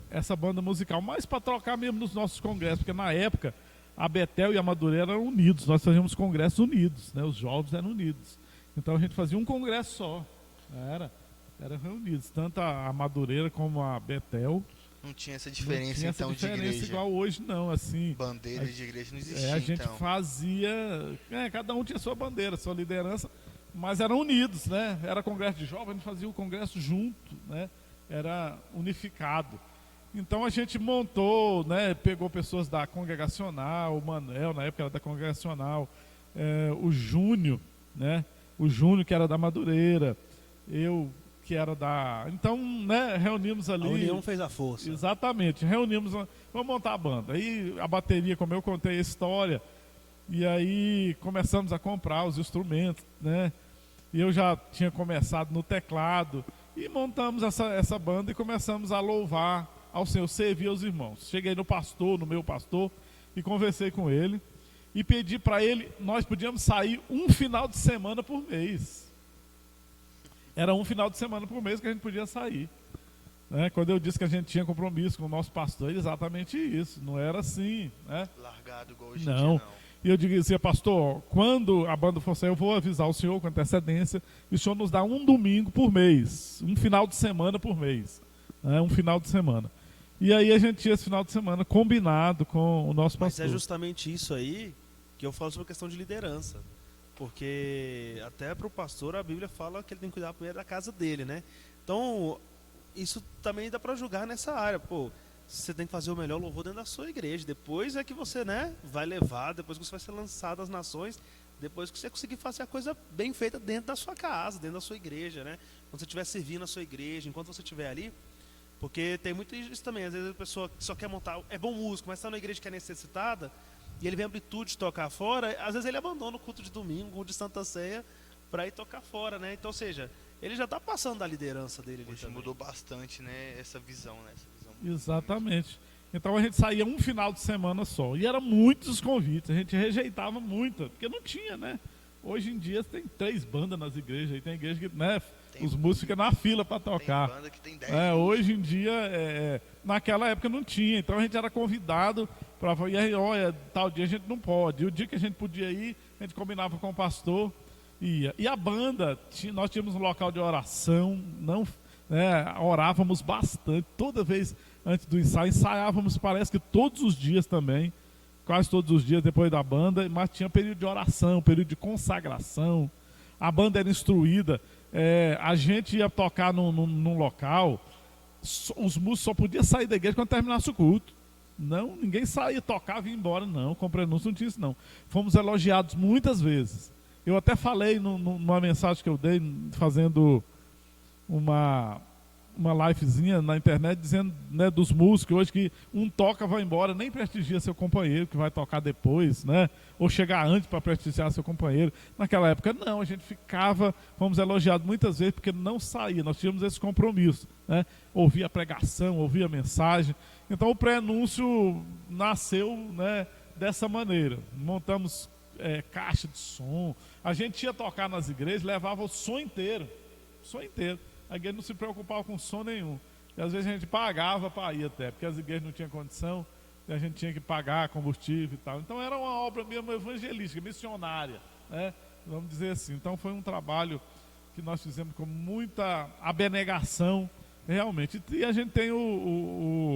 essa banda musical, mais para trocar mesmo nos nossos congressos, porque na época a Betel e a Madureira eram unidos, nós fazíamos congressos unidos, né, os jovens eram unidos. Então a gente fazia um congresso só, eram reunidos, tanto a Madureira como a Betel. Não tinha essa diferença, tinha então, essa diferença de igreja. Igual hoje, não. Assim, bandeira de igreja não existia, a gente então. fazia... cada um tinha sua bandeira, sua liderança, mas eram unidos, né? Era congresso de jovens, a gente fazia o congresso junto, né? Era unificado. Então a gente montou, né? Pegou pessoas da congregacional, o Manel, na época era da congregacional, o Júnior, né? O Júnior, que era da Madureira, eu... que era da... Então, né, reunimos ali... A união fez a força. Exatamente, reunimos, vamos montar a banda. Aí a bateria, como eu contei a história, e aí começamos a comprar os instrumentos, né? E eu já tinha começado no teclado, e montamos essa banda e começamos a louvar ao Senhor, servir aos irmãos. Cheguei no meu pastor, e conversei com ele, e pedi para ele, nós podíamos sair um final de semana por mês. Era um final de semana por mês que a gente podia sair, né? Quando eu disse que a gente tinha compromisso com o nosso pastor, exatamente isso, não era assim, né? Largado igual hoje em Não. dia, não. E eu dizia, pastor, quando a banda for sair, eu vou avisar o senhor com antecedência, e o senhor nos dá um domingo por mês, um final de semana por mês, né? Um final de semana. E aí a gente tinha esse final de semana combinado com o nosso pastor. Mas é justamente isso aí que eu falo sobre a questão de liderança. Porque até para o pastor a Bíblia fala que ele tem que cuidar primeiro da casa dele, né? Então, isso também dá para julgar nessa área. Pô, você tem que fazer o melhor louvor dentro da sua igreja. Depois é que você, né, vai levar, depois que você vai ser lançado às nações, depois que você conseguir fazer a coisa bem feita dentro da sua casa, dentro da sua igreja, né? Quando você estiver servindo a sua igreja, enquanto você estiver ali. Porque tem muito isso também. Às vezes a pessoa só quer montar, é bom músico, mas está numa igreja que é necessitada, e ele vem amplitude de tocar fora, às vezes ele abandona o culto de domingo, o de Santa Ceia, para ir tocar fora, né? Então, ou seja, ele já está passando da liderança dele ali Hoje também. mudou bastante, né? Essa visão, né? Essa visão mudou Exatamente. Então a gente saía um final de semana só. E eram muitos convites. A gente rejeitava muito, porque não tinha, né? Hoje em dia tem 3 bandas nas igrejas. E tem igreja que, né? Tem- Os músicos ficam na fila para muito. tocar. Tem banda que tem 10 Hoje em dia, naquela época não tinha. Então a gente era convidado para falar, e aí, olha, tal dia a gente não pode. E o dia que a gente podia ir, a gente combinava com o pastor e ia. E a banda, nós tínhamos um local de oração, não, né, orávamos bastante. Toda vez antes do ensaio, ensaiávamos, parece que todos os dias também, quase todos os dias depois da banda, mas tinha período de oração, período de consagração. A banda era instruída. A gente ia tocar num local, os músicos só podiam sair da igreja quando terminasse o culto. Não, ninguém saía, tocava e ia embora, não. Com prenúncio não tinha isso, não. Fomos elogiados muitas vezes. Eu até falei numa mensagem que eu dei, fazendo uma livezinha na internet, dizendo, né, dos músicos hoje que um toca, vai embora, nem prestigia seu companheiro que vai tocar depois, né? Ou chegar antes para prestigiar seu companheiro. Naquela época não, a gente ficava, fomos elogiados muitas vezes porque não saía, nós tínhamos esse compromisso, né? Ouvia a pregação, ouvia a mensagem. Então o pré-anúncio nasceu, né, dessa maneira. Montamos caixa de som, a gente ia tocar nas igrejas, levava o som inteiro. A igreja não se preocupava com som nenhum. E às vezes a gente pagava para ir até, porque as igrejas não tinham condição, e a gente tinha que pagar combustível e tal. Então era uma obra mesmo evangelística, missionária, né? Vamos dizer assim. Então foi um trabalho que nós fizemos com muita abnegação, realmente. E a gente tem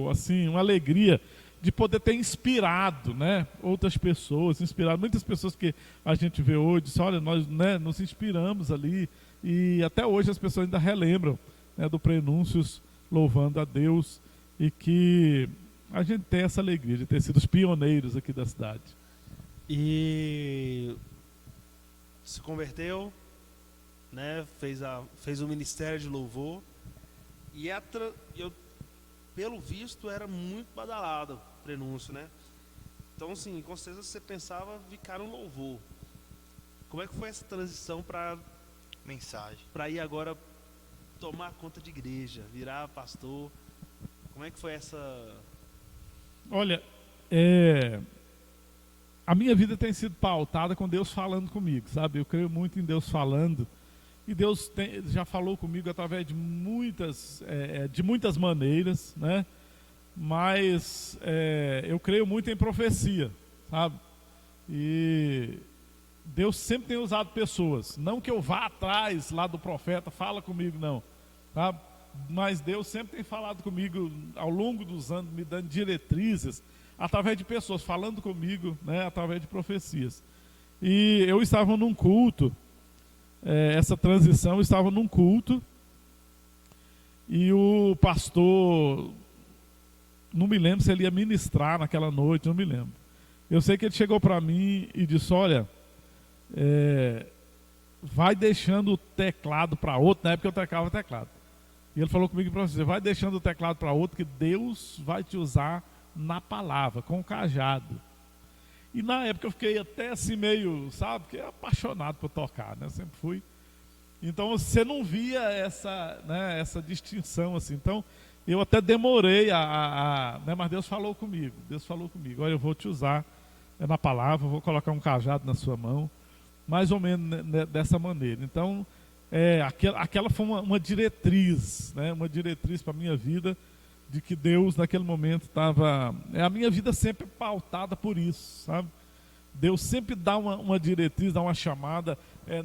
assim, uma alegria de poder ter inspirado, né, outras pessoas, inspirado muitas pessoas que a gente vê hoje, diz, olha, nós, né, nos inspiramos ali. E até hoje as pessoas ainda relembram, né, do Prenúncios, louvando a Deus, e que a gente tem essa alegria de ter sido os pioneiros aqui da cidade. E se converteu, né, fez o ministério de louvor, e pelo visto era muito badalado o Prenúncio, né? Então, assim, com certeza você pensava ficar no louvor. Como é que foi essa transição para mensagem. ir agora tomar conta de igreja, virar pastor? Como é que foi essa... Olha, a minha vida tem sido pautada com Deus falando comigo, sabe? Eu creio muito em Deus falando. E Deus já falou comigo através de muitas maneiras, né? Mas eu creio muito em profecia, sabe? E Deus sempre tem usado pessoas. Não que eu vá atrás lá do profeta, fala comigo, não. Tá? Mas Deus sempre tem falado comigo ao longo dos anos, me dando diretrizes, através de pessoas, falando comigo, né, através de profecias. E eu estava num culto, essa transição, eu estava num culto, e o pastor, não me lembro se ele ia ministrar naquela noite, não me lembro. Eu sei que ele chegou para mim e disse, olha... vai deixando o teclado para outro. Na época eu tocava teclado, e ele falou comigo para você, vai deixando o teclado para outro, que Deus vai te usar na palavra, com o cajado. E na época eu fiquei até assim meio, sabe, porque é apaixonado por tocar, né? Eu sempre fui. Então você não via essa distinção assim. Então eu até demorei né? Mas Deus falou comigo, olha, eu vou te usar na palavra, vou colocar um cajado na sua mão, mais ou menos dessa maneira. Então, aquela foi uma diretriz, né? Uma diretriz para a minha vida, de que Deus naquele momento estava... a minha vida sempre é pautada por isso, sabe? Deus sempre dá uma diretriz, dá uma chamada,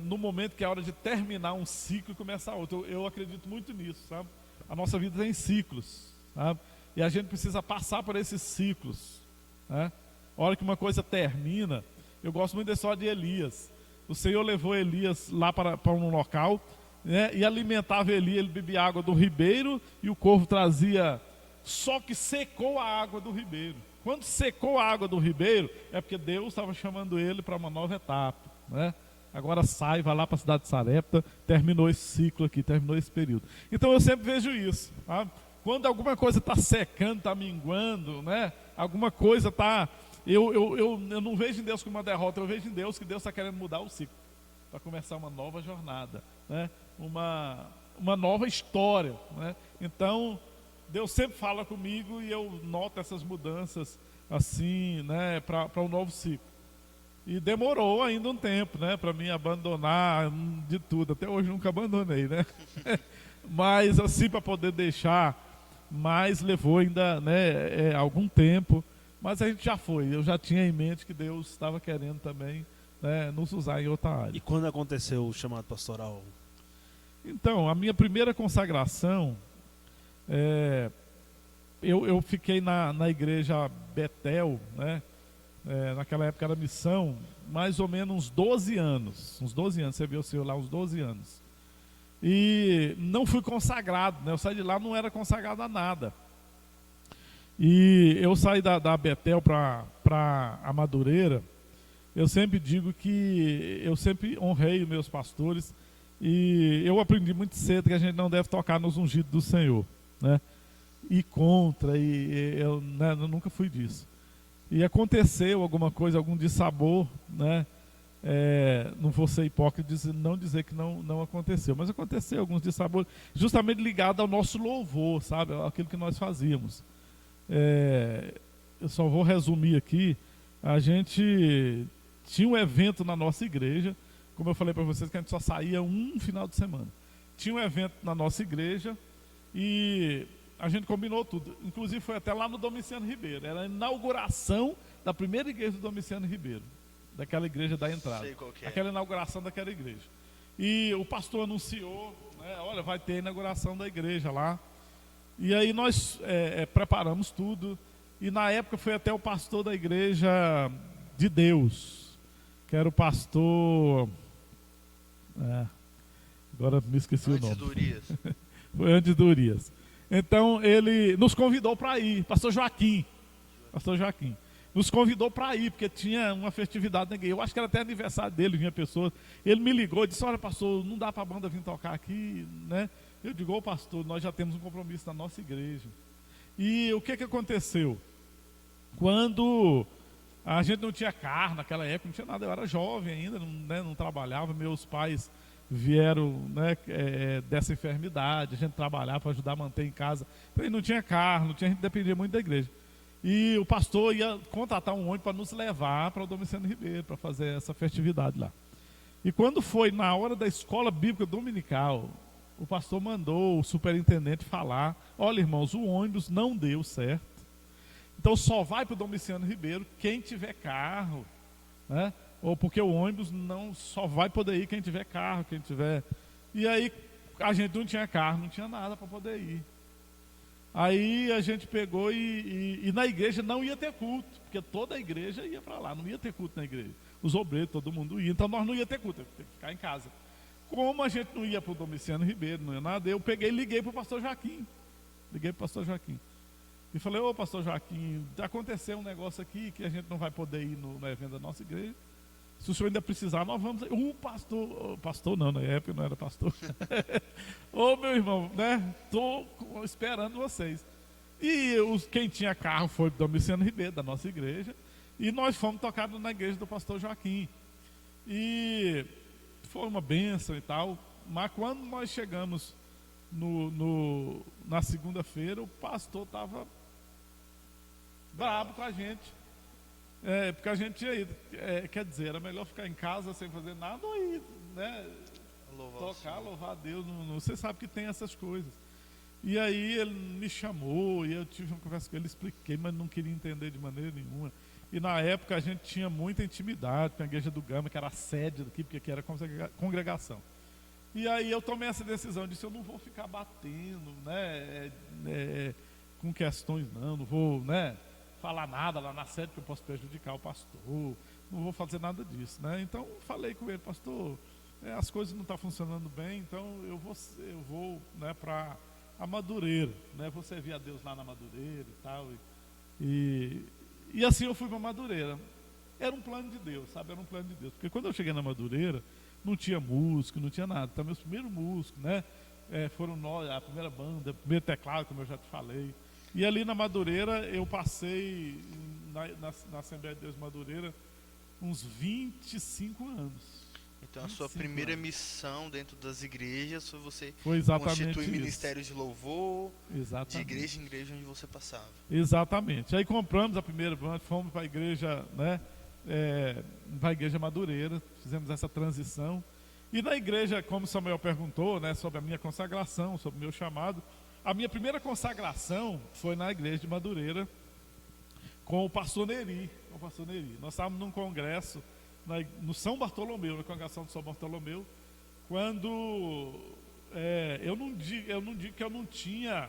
no momento que é hora de terminar um ciclo e começar outro. Eu acredito muito nisso, sabe? A nossa vida tem ciclos, sabe? E a gente precisa passar por esses ciclos, né? A hora que uma coisa termina, eu gosto muito da história de Elias. O Senhor levou Elias lá para um local, né, e alimentava Elias, ele bebia água do ribeiro e o corvo trazia, só que secou a água do ribeiro. Quando secou a água do ribeiro, é porque Deus estava chamando ele para uma nova etapa, né? Agora sai, vai lá para a cidade de Sarepta, terminou esse ciclo aqui, terminou esse período. Então eu sempre vejo isso, sabe? Quando alguma coisa está secando, está minguando, né? Alguma coisa está... Eu não vejo em Deus como uma derrota, eu vejo em Deus que Deus está querendo mudar o ciclo, para começar uma nova jornada, né? uma nova história, né? Então, Deus sempre fala comigo e eu noto essas mudanças assim, né, para um novo ciclo. E demorou ainda um tempo, né, para mim abandonar de tudo. Até hoje nunca abandonei, né? Mas assim, para poder deixar, mas levou ainda, né, algum tempo. Mas a gente já foi. Eu já tinha em mente que Deus estava querendo também, né, nos usar em outra área. E quando aconteceu o chamado pastoral? Então, a minha primeira consagração, eu fiquei na igreja Betel, né? Naquela época era missão, mais ou menos uns 12 anos. Uns 12 anos, você viu o senhor lá, uns 12 anos. E não fui consagrado, né? Eu saí de lá, não era consagrado a nada. E eu saí da Betel para a Madureira. Eu sempre digo que eu sempre honrei os meus pastores. E eu aprendi muito cedo que a gente não deve tocar nos ungidos do Senhor, né? E contra, eu nunca fui disso. E aconteceu alguma coisa, algum dissabor, né? Não vou ser hipócrita e não dizer que não aconteceu, mas aconteceu alguns dissabores, justamente ligado ao nosso louvor, sabe? Aquilo que nós fazíamos. Eu só vou resumir aqui. A gente tinha um evento na nossa igreja, como eu falei para vocês, que a gente só saía um final de semana. Tinha um evento na nossa igreja e a gente combinou tudo. Inclusive foi até lá no Domiciano Ribeiro. Era a inauguração da primeira igreja do Domiciano Ribeiro, daquela igreja da entrada. Sei qual que é. Aquela inauguração daquela igreja. E o pastor anunciou, né, olha, vai ter a inauguração da igreja lá. E aí nós preparamos tudo. E na época foi até o pastor da igreja de Deus, que era o pastor... agora me esqueci o nome. Antes do Urias. Foi antes do Urias. Então ele nos convidou para ir, pastor Joaquim, nos convidou para ir, porque tinha uma festividade na igreja. Eu acho que era até aniversário dele, vinha pessoas. Ele me ligou e disse, olha pastor, não dá para a banda vir tocar aqui, né? Eu digo, ô pastor, nós já temos um compromisso na nossa igreja. E o que aconteceu? Quando a gente não tinha carro naquela época, não tinha nada, eu era jovem ainda, não trabalhava, meus pais vieram, né, dessa enfermidade, a gente trabalhava para ajudar a manter em casa. Então, não tinha carro, a gente dependia muito da igreja. E o pastor ia contratar um ônibus para nos levar para o Domiciano Ribeiro, para fazer essa festividade lá. E quando foi na hora da escola bíblica dominical, o pastor mandou o superintendente falar, olha irmãos, o ônibus não deu certo, então só vai para o Domiciano Ribeiro quem tiver carro, né? Ou porque o ônibus não só vai poder ir quem tiver carro, quem tiver... E aí a gente não tinha carro, não tinha nada para poder ir. Aí a gente pegou e na igreja não ia ter culto, porque toda a igreja ia para lá, não ia ter culto na igreja. Os obreiros, todo mundo ia, então nós não ia ter culto, ia ter que ficar em casa. Como a gente não ia para o Domiciano Ribeiro, não ia nada, eu peguei e liguei para o pastor Joaquim. E falei, ô pastor Joaquim, aconteceu um negócio aqui que a gente não vai poder ir no evento da nossa igreja. Se o senhor ainda precisar, nós vamos. Pastor não, na época não era pastor. Ô meu irmão, né? Estou esperando vocês. E quem tinha carro foi do Domiciano Ribeiro, da nossa igreja. E nós fomos tocados na igreja do pastor Joaquim. E foi uma bênção e tal. Mas quando nós chegamos na segunda-feira, o pastor estava brabo com a gente. Porque a gente tinha ido, quer dizer, era melhor ficar em casa sem fazer nada ou ir, né? Louvar a Deus. Você sabe que tem essas coisas. E aí ele me chamou e eu tive uma conversa com ele, expliquei, mas não queria entender de maneira nenhuma. E na época a gente tinha muita intimidade com a igreja do Gama, que era a sede daqui, porque aqui era congregação. E aí eu tomei essa decisão, disse, eu não vou ficar batendo, né, com questões não vou, né, falar nada lá na sede que eu posso prejudicar o pastor, não vou fazer nada disso, né? Então falei com ele, pastor, as coisas não estão funcionando bem, então eu vou, né, para a Madureira, né? Vou servir a Deus lá na Madureira e tal. E assim eu fui para a Madureira. Era um plano de Deus, sabe? Era um plano de Deus. Porque quando eu cheguei na Madureira, não tinha músico, não tinha nada. Então meus primeiros músicos, né, foram nós, a primeira banda, o primeiro teclado, como eu já te falei. E ali na Madureira, eu passei na Assembleia de Deus Madureira uns 25 anos. Então a sua 25 primeira anos. missão dentro das igrejas foi você Foi exatamente constituir isso. ministérios de louvor, de Exatamente. igreja em igreja onde você passava. Exatamente. Aí compramos a primeira van, fomos para a igreja, né? Para a igreja Madureira, fizemos essa transição. E na igreja, como Samuel perguntou, né, sobre a minha consagração, sobre o meu chamado, a minha primeira consagração foi na igreja de Madureira, com o pastor Neri. Nós estávamos num congresso no São Bartolomeu, na congregação de São Bartolomeu, quando eu não digo que eu não tinha,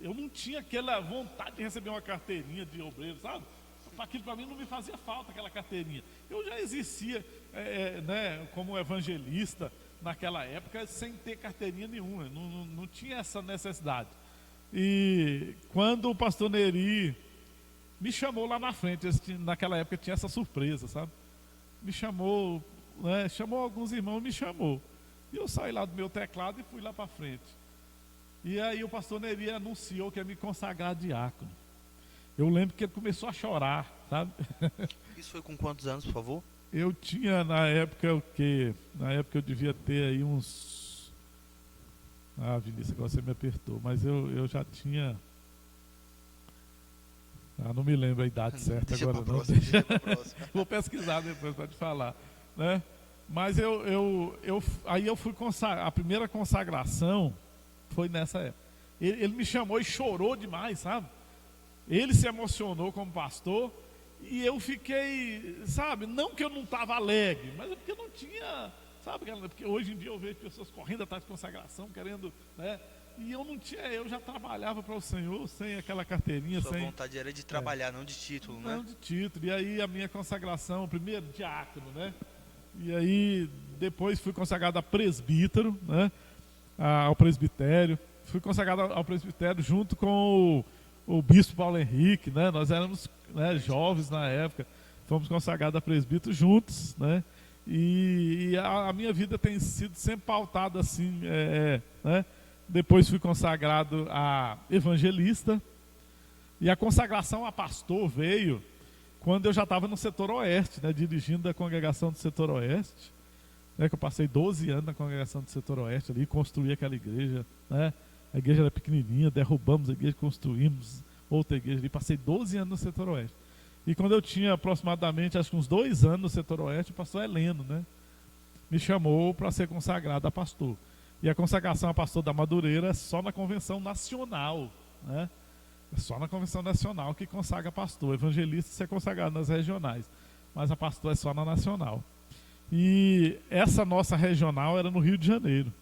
eu não tinha aquela vontade de receber uma carteirinha de obreiro, sabe? Aquilo para mim não me fazia falta, aquela carteirinha. Eu já existia né, como evangelista naquela época sem ter carteirinha nenhuma, não tinha essa necessidade. E quando o pastor Neri me chamou lá na frente, naquela época tinha essa surpresa, sabe? Me chamou, né, chamou alguns irmãos, me chamou. E eu saí lá do meu teclado e fui lá para frente. E aí o pastor Neri anunciou que ia me consagrar diácono. Eu lembro que ele começou a chorar, sabe? Isso foi com quantos anos, por favor? Eu tinha na época o quê? Na época eu devia ter aí uns... Ah, Vinícius, agora você me apertou. Mas eu já tinha... Ah, não me lembro a idade certa Deixa agora pra não. próxima, deixa pra próxima. Vou pesquisar depois para te falar, né? Mas aí eu fui consagrar. A primeira consagração foi nessa época. Ele me chamou e chorou demais, sabe? Ele se emocionou como pastor e eu fiquei, sabe? Não que eu não estava alegre, mas é porque eu não tinha, sabe? Porque hoje em dia eu vejo pessoas correndo atrás de consagração, querendo, né? E eu não tinha, eu já trabalhava para o Senhor sem aquela carteirinha, Sua sem vontade era de trabalhar, não de título, né? não de título. E aí a minha consagração, primeiro diácono, né? E aí depois fui consagrado a presbítero, né? Ao presbitério. Fui consagrado ao presbitério junto com o bispo Paulo Henrique, né? Nós éramos, né, jovens na época, fomos consagrados a presbítero juntos, né? E a minha vida tem sido sempre pautada assim, né? Depois fui consagrado a evangelista e a consagração a pastor veio quando eu já estava no setor oeste, né? Dirigindo a congregação do setor oeste, né? Que eu passei 12 anos na congregação do setor oeste ali, construí aquela igreja, né? A igreja era pequenininha, derrubamos a igreja, construímos outra igreja ali. Passei 12 anos no setor oeste. E quando eu tinha aproximadamente, acho que uns 2 anos no setor oeste, o pastor Heleno, né, me chamou para ser consagrado a pastor. E a consagração a pastor da Madureira é só na convenção nacional, né? É só na convenção nacional que consagra pastor. Evangelista se é consagrado nas regionais, mas a pastor é só na nacional. E essa nossa regional era no Rio de Janeiro.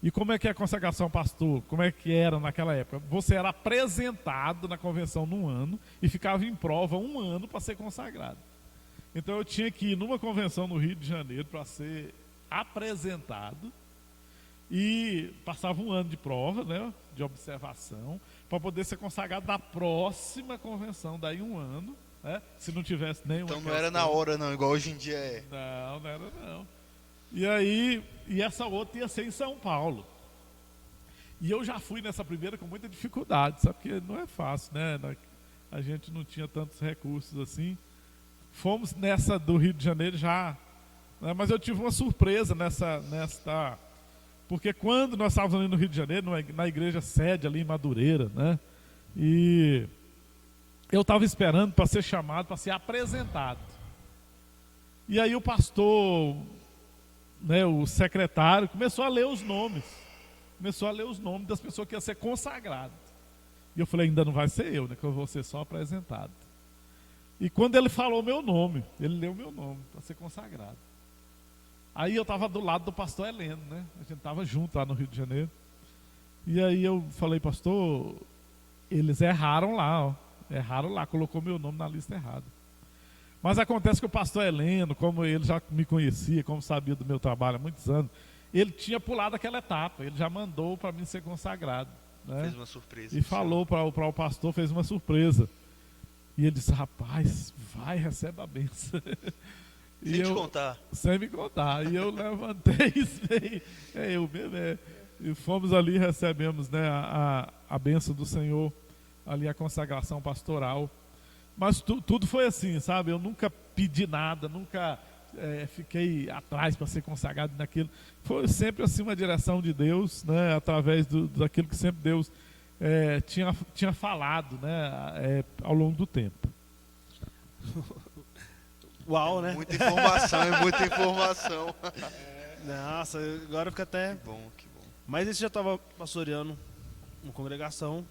E como é que é a consagração pastor? Como é que era naquela época? Você era apresentado na convenção num ano e ficava em prova 1 ano para ser consagrado. Então eu tinha que ir numa convenção no Rio de Janeiro para ser apresentado e passava 1 ano de prova, né, de observação, para poder ser consagrado na próxima convenção, daí 1 ano, né, se não tivesse nenhuma Então não era na hora não, igual hoje em dia é. Não era não. E aí, essa outra ia ser em São Paulo. E eu já fui nessa primeira com muita dificuldade, sabe? Porque não é fácil, né? A gente não tinha tantos recursos assim. Fomos nessa do Rio de Janeiro já, né? Mas eu tive uma surpresa nesta... Porque quando nós estávamos ali no Rio de Janeiro, na igreja sede ali em Madureira, né? E eu estava esperando para ser chamado, para ser apresentado. E aí o pastor... né, o secretário começou a ler os nomes. Começou a ler os nomes das pessoas que iam ser consagradas. E eu falei, ainda não vai ser eu, né? Que eu vou ser só apresentado. E quando ele falou meu nome, ele leu meu nome para ser consagrado. Aí eu estava do lado do pastor Heleno, né? A gente estava junto lá no Rio de Janeiro. E aí eu falei, pastor, eles erraram lá, ó. Erraram lá, colocou meu nome na lista errada. Mas acontece que o pastor Heleno, como ele já me conhecia, como sabia do meu trabalho há muitos anos, ele tinha pulado aquela etapa, ele já mandou para mim ser consagrado, né? Fez uma surpresa. E falou para o pastor, fez uma surpresa. E ele disse, rapaz, vai, recebe a benção. Sem te contar. Sem me contar. E eu levantei e eu mesmo, e fomos ali, recebemos, né, a benção do Senhor, ali a consagração pastoral. Mas tudo foi assim, sabe? Eu nunca pedi nada, nunca fiquei atrás para ser consagrado naquilo. Foi sempre assim uma direção de Deus, né, através daquilo que sempre Deus tinha falado, né, ao longo do tempo. Uau, né? Muita informação, é muita informação. Nossa, agora fica até... Que bom, que bom. Mas esse já estava pastoreando uma congregação.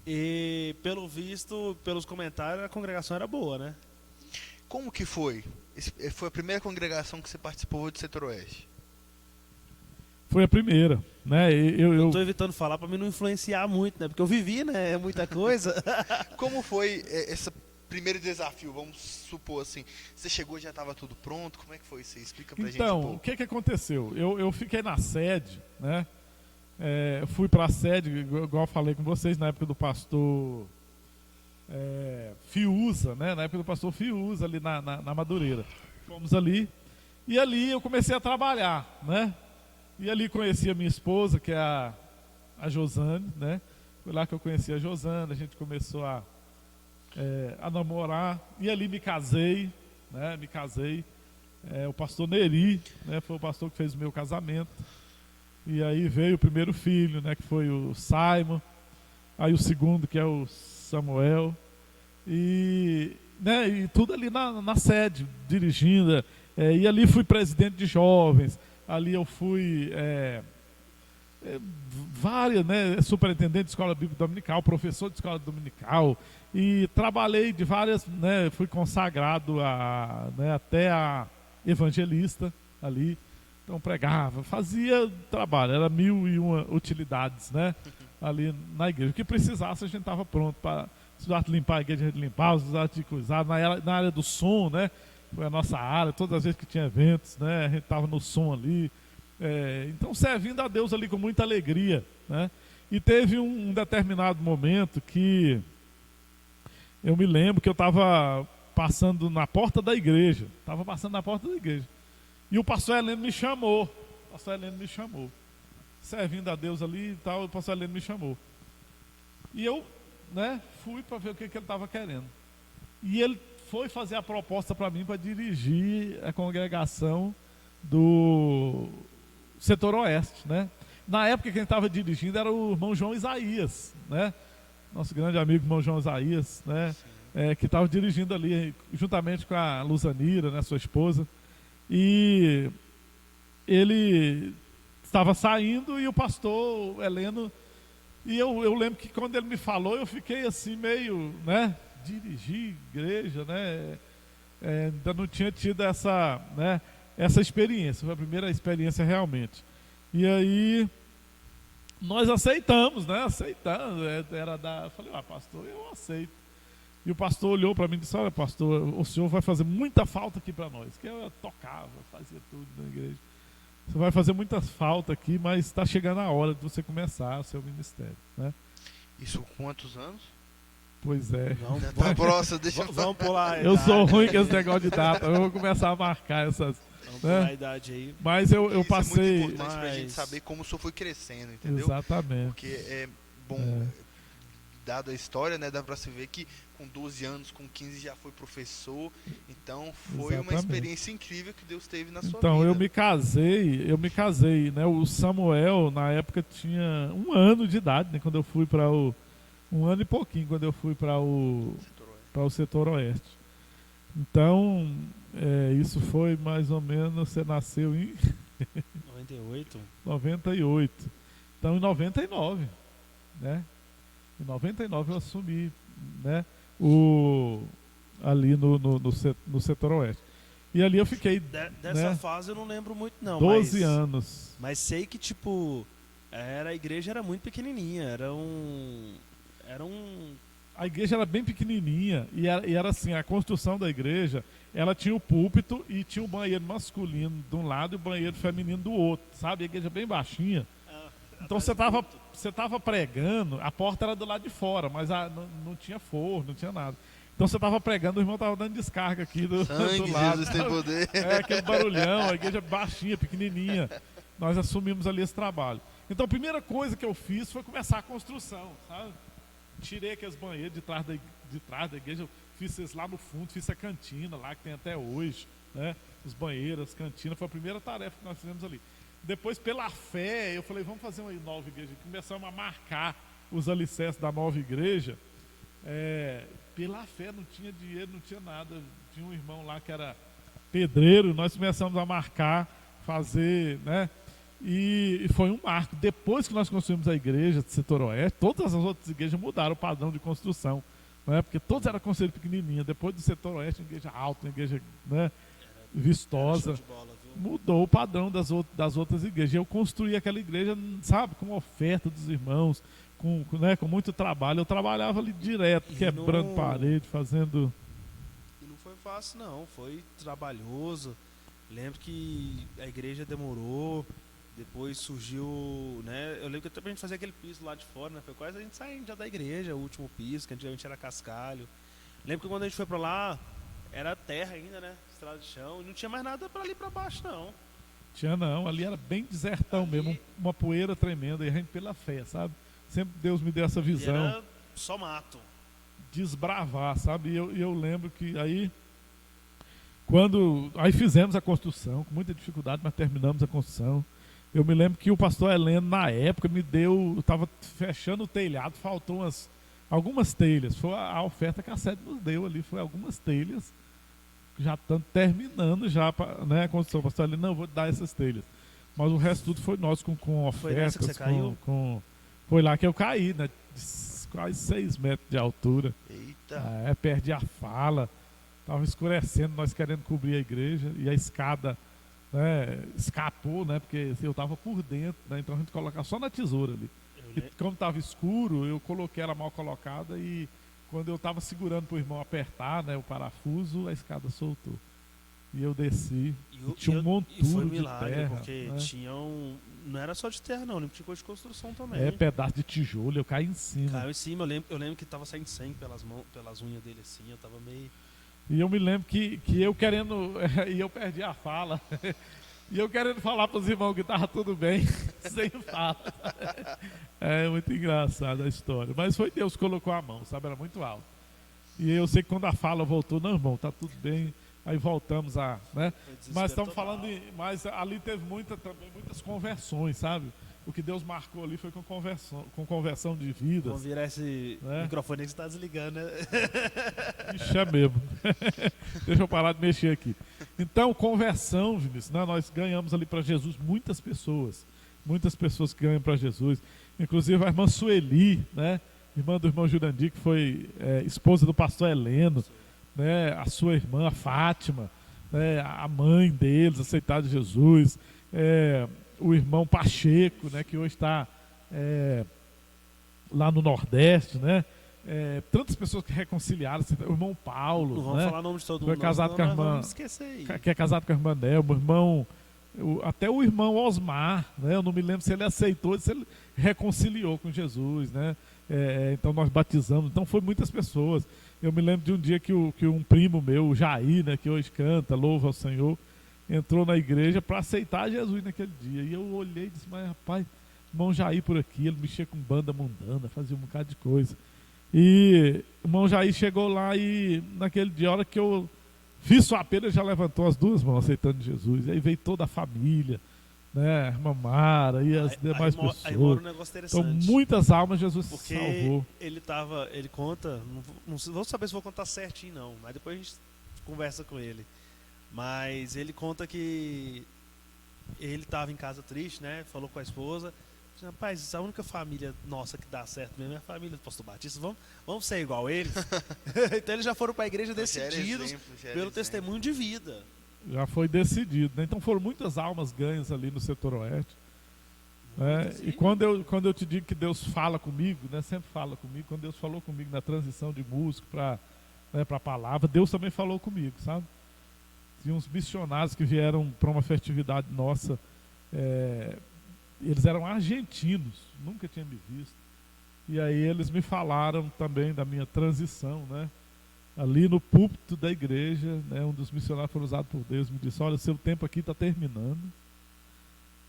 E, pelo visto, pelos comentários, a congregação era boa, né? Como que foi? Foi a primeira congregação que você participou de Setor Oeste? Foi a primeira, né? Eu tô evitando falar para mim não influenciar muito, né? Porque eu vivi, né? Muita coisa. Como foi esse primeiro desafio? Vamos supor assim, você chegou e já estava tudo pronto? Como é que foi isso? Explica pra gente um Então, pouco. o que aconteceu? Eu fiquei na sede, né? Fui para a sede, igual eu falei com vocês, na época do pastor Fiuza, né? Na época do pastor Fiuza, ali na Madureira. Fomos ali, e ali eu comecei a trabalhar, né? E ali conheci a minha esposa, que é a Josane, né? Foi lá que eu conheci a Josane, a gente começou a namorar, e ali me casei, né? O pastor Neri, né? Foi o pastor que fez o meu casamento. E aí veio o primeiro filho, né, que foi o Simon, aí o segundo, que é o Samuel, e tudo ali na sede, dirigindo, e ali fui presidente de jovens, ali eu fui várias, né, superintendente de escola bíblica dominical, professor de escola dominical, e trabalhei de várias, né, fui consagrado até a evangelista ali. Então pregava, fazia trabalho, era 1001 utilidades, né? Ali na igreja. O que precisasse a gente estava pronto para. Se precisasse limpar a igreja, a gente limpava, se precisasse de coisar. Na área do som, né? Foi a nossa área, todas as vezes que tinha eventos, né? A gente estava no som ali. Então servindo a Deus ali com muita alegria, né? E teve um determinado momento que eu me lembro que eu estava passando na porta da igreja. E o pastor Heleno me chamou. Servindo a Deus ali e tal, o pastor Heleno me chamou. E eu, né, fui para ver o que ele estava querendo. E ele foi fazer a proposta para mim para dirigir a congregação do Setor Oeste, né? Na época quem estava dirigindo era o irmão João Isaías, né? Nosso grande amigo irmão João Isaías, né? Que estava dirigindo ali juntamente com a Luzanira, né, sua esposa. E ele estava saindo e o pastor Heleno, e eu lembro que quando ele me falou, eu fiquei assim meio, né, dirigir igreja, né, ainda não tinha tido essa experiência, foi a primeira experiência realmente. E aí nós aceitamos, né, eu falei, pastor, eu aceito. E o pastor olhou para mim e disse, olha pastor, o senhor vai fazer muita falta aqui para nós. Que eu tocava, fazia tudo na igreja. Você vai fazer muita falta aqui, mas está chegando a hora de você começar o seu ministério, né? Isso com quantos anos? Pois é. Tá próximo, deixa eu Vamos pular a idade. Eu sou ruim com esse negócio de data, eu vou começar a marcar essas. Vamos pular a idade aí. Mas eu Isso passei. é muito importante pra gente saber como o senhor foi crescendo, entendeu? Exatamente. Porque é bom, dado a história, né, dá pra se ver que com 12 anos, com 15 já foi professor, então foi uma experiência incrível que Deus teve na sua vida. Então, eu me casei, né, o Samuel na época tinha 1 ano de idade, né, quando eu fui para 1 ano e pouquinho, quando eu fui para o Setor Oeste. Então, isso foi mais ou menos, você nasceu em 98. Então, em 99, né? Em 99 eu assumi, né, ali no Setor Oeste. E ali eu fiquei... Dessa fase eu não lembro muito, não. 12 anos. Mas sei que, tipo, a igreja era muito pequenininha. A igreja era bem pequenininha. E era assim, a construção da igreja, ela tinha o púlpito e tinha o banheiro masculino de um lado e o banheiro feminino do outro. Sabe? A igreja bem baixinha. Então você estava pregando, a porta era do lado de fora, mas não tinha forno, não tinha nada. Então você estava pregando, o irmão estava dando descarga aqui do lado. Jesus tem poder. Aquele barulhão, a igreja baixinha, pequenininha. Nós assumimos ali esse trabalho. Então a primeira coisa que eu fiz foi começar a construção, sabe? Tirei aqueles banheiros de trás da igreja, fiz lá no fundo, fiz a cantina lá que tem até hoje, né? Os banheiros, as cantinas, foi a primeira tarefa que nós fizemos ali. Depois, pela fé, eu falei, vamos fazer uma nova igreja. Começamos a marcar os alicerces da nova igreja. Pela fé, não tinha dinheiro, não tinha nada. Tinha um irmão lá que era pedreiro, nós começamos a marcar, fazer, né? E foi um marco. Depois que nós construímos a igreja de Setor Oeste, todas as outras igrejas mudaram o padrão de construção, né? Porque todas eram conselho pequenininha. Depois do Setor Oeste, uma igreja alta, uma igreja, né, vistosa. Mudou o padrão das outras igrejas. Eu construí aquela igreja, sabe, com oferta dos irmãos, com muito trabalho. Eu trabalhava ali direto, quebrando parede, fazendo... E não foi fácil, não. Foi trabalhoso. Lembro que a igreja demorou, depois surgiu, né? Eu lembro que também a gente fazia aquele piso lá de fora, né? Foi quase a gente saindo já da igreja, o último piso, que antigamente era cascalho. Lembro que quando a gente foi pra lá, era terra ainda, né? Estrada de chão, e não tinha mais nada pra ali pra baixo, não. Tinha não, ali era bem desertão ali... mesmo, uma poeira tremenda, e a gente pela fé, sabe? Sempre Deus me deu essa visão. E era só mato. Desbravar, sabe? E eu lembro que aí fizemos a construção, com muita dificuldade, mas terminamos a construção. Eu me lembro que o pastor Heleno, na época, eu estava fechando o telhado, faltou algumas telhas. Foi a oferta que a sede nos deu ali, foi algumas telhas, já estão terminando já, né, a construção. O pastor Heleno, não, vou dar essas telhas. Mas o resto tudo foi nosso, com ofertas. Foi nessa que você caiu? Foi lá que eu caí, né? Quase 6 metros de altura. Eita! Perdi a fala. Estava escurecendo, nós querendo cobrir a igreja. E a escada, né, escapou, né? Porque eu estava por dentro, né? Então a gente colocava só na tesoura ali. E como estava escuro, eu coloquei ela mal colocada. E quando eu estava segurando para o irmão apertar, né, o parafuso, a escada soltou. E eu desci. E tinha um monturo foi um milagre, de terra. Porque né? Não era só de terra, não. Tinha coisa de construção também. Pedaço de tijolo, eu caí em cima. Caiu em cima, eu lembro que tava saindo sangue pelas unhas dele assim, eu tava meio... E eu me lembro que eu querendo, e eu perdi a fala, e eu querendo falar para os irmãos que estava tudo bem, sem fala. É muito engraçada a história. Mas foi Deus que colocou a mão, sabe? Era muito alto. E eu sei que quando a fala voltou, não, irmão, tá tudo bem. Aí voltamos né? Mas estamos falando mas ali teve muitas conversões, sabe? O que Deus marcou ali foi com conversão de vidas. Vamos virar esse microfone que você está desligando, né? Ixi, é mesmo. Deixa eu parar de mexer aqui. Então, conversão, Vinícius, né? Nós ganhamos ali para Jesus muitas pessoas que ganham para Jesus. Inclusive a irmã Sueli, né? Irmã do irmão Jurandir, que foi esposa do pastor Heleno, né? A sua irmã, a Fátima, né? A mãe deles, aceitaram Jesus. O irmão Pacheco, né, que hoje está lá no Nordeste, né? Tantas pessoas que reconciliaram, o irmão Paulo, não vamos falar o nome de todo mundo, casado com a irmã, que é casado com a irmã Nelma, o irmão, até o irmão Osmar, né? Eu não me lembro se ele aceitou, se ele reconciliou com Jesus, né? Então nós batizamos, então foi muitas pessoas. Eu me lembro de um dia que um primo meu, o Jair, né, que hoje canta, louva ao Senhor, entrou na igreja para aceitar Jesus naquele dia. E eu olhei e disse, mas rapaz, irmão Jair por aqui, ele mexia com banda mundana, fazia um bocado de coisa. E o irmão Jair chegou lá e naquele dia, a hora que eu fiz sua apelo, ele já levantou as duas mãos aceitando Jesus. E aí veio toda a família, né, a irmã Mara e as demais pessoas. Aí mora um negócio interessante. Então muitas almas Jesus salvou. Ele conta, não vou saber se vou contar certinho não, mas depois a gente conversa com ele. Mas ele conta que ele estava em casa triste, né? Falou com a esposa. Disse, rapaz, a única família nossa que dá certo mesmo é a família do pastor Batista. Vamos ser igual eles. Então eles já foram para a igreja decididos pelo testemunho de vida. Já foi decidido, né? Então foram muitas almas ganhas ali no setor oeste. E quando eu te digo que Deus fala comigo, né? Sempre fala comigo. Quando Deus falou comigo na transição de músico para a palavra, Deus também falou comigo, sabe? Tinha uns missionários que vieram para uma festividade nossa, eles eram argentinos, nunca tinham me visto. E aí eles me falaram também da minha transição, né? Ali no púlpito da igreja, né? Um dos missionários foi usado por Deus, me disse, olha, seu tempo aqui está terminando.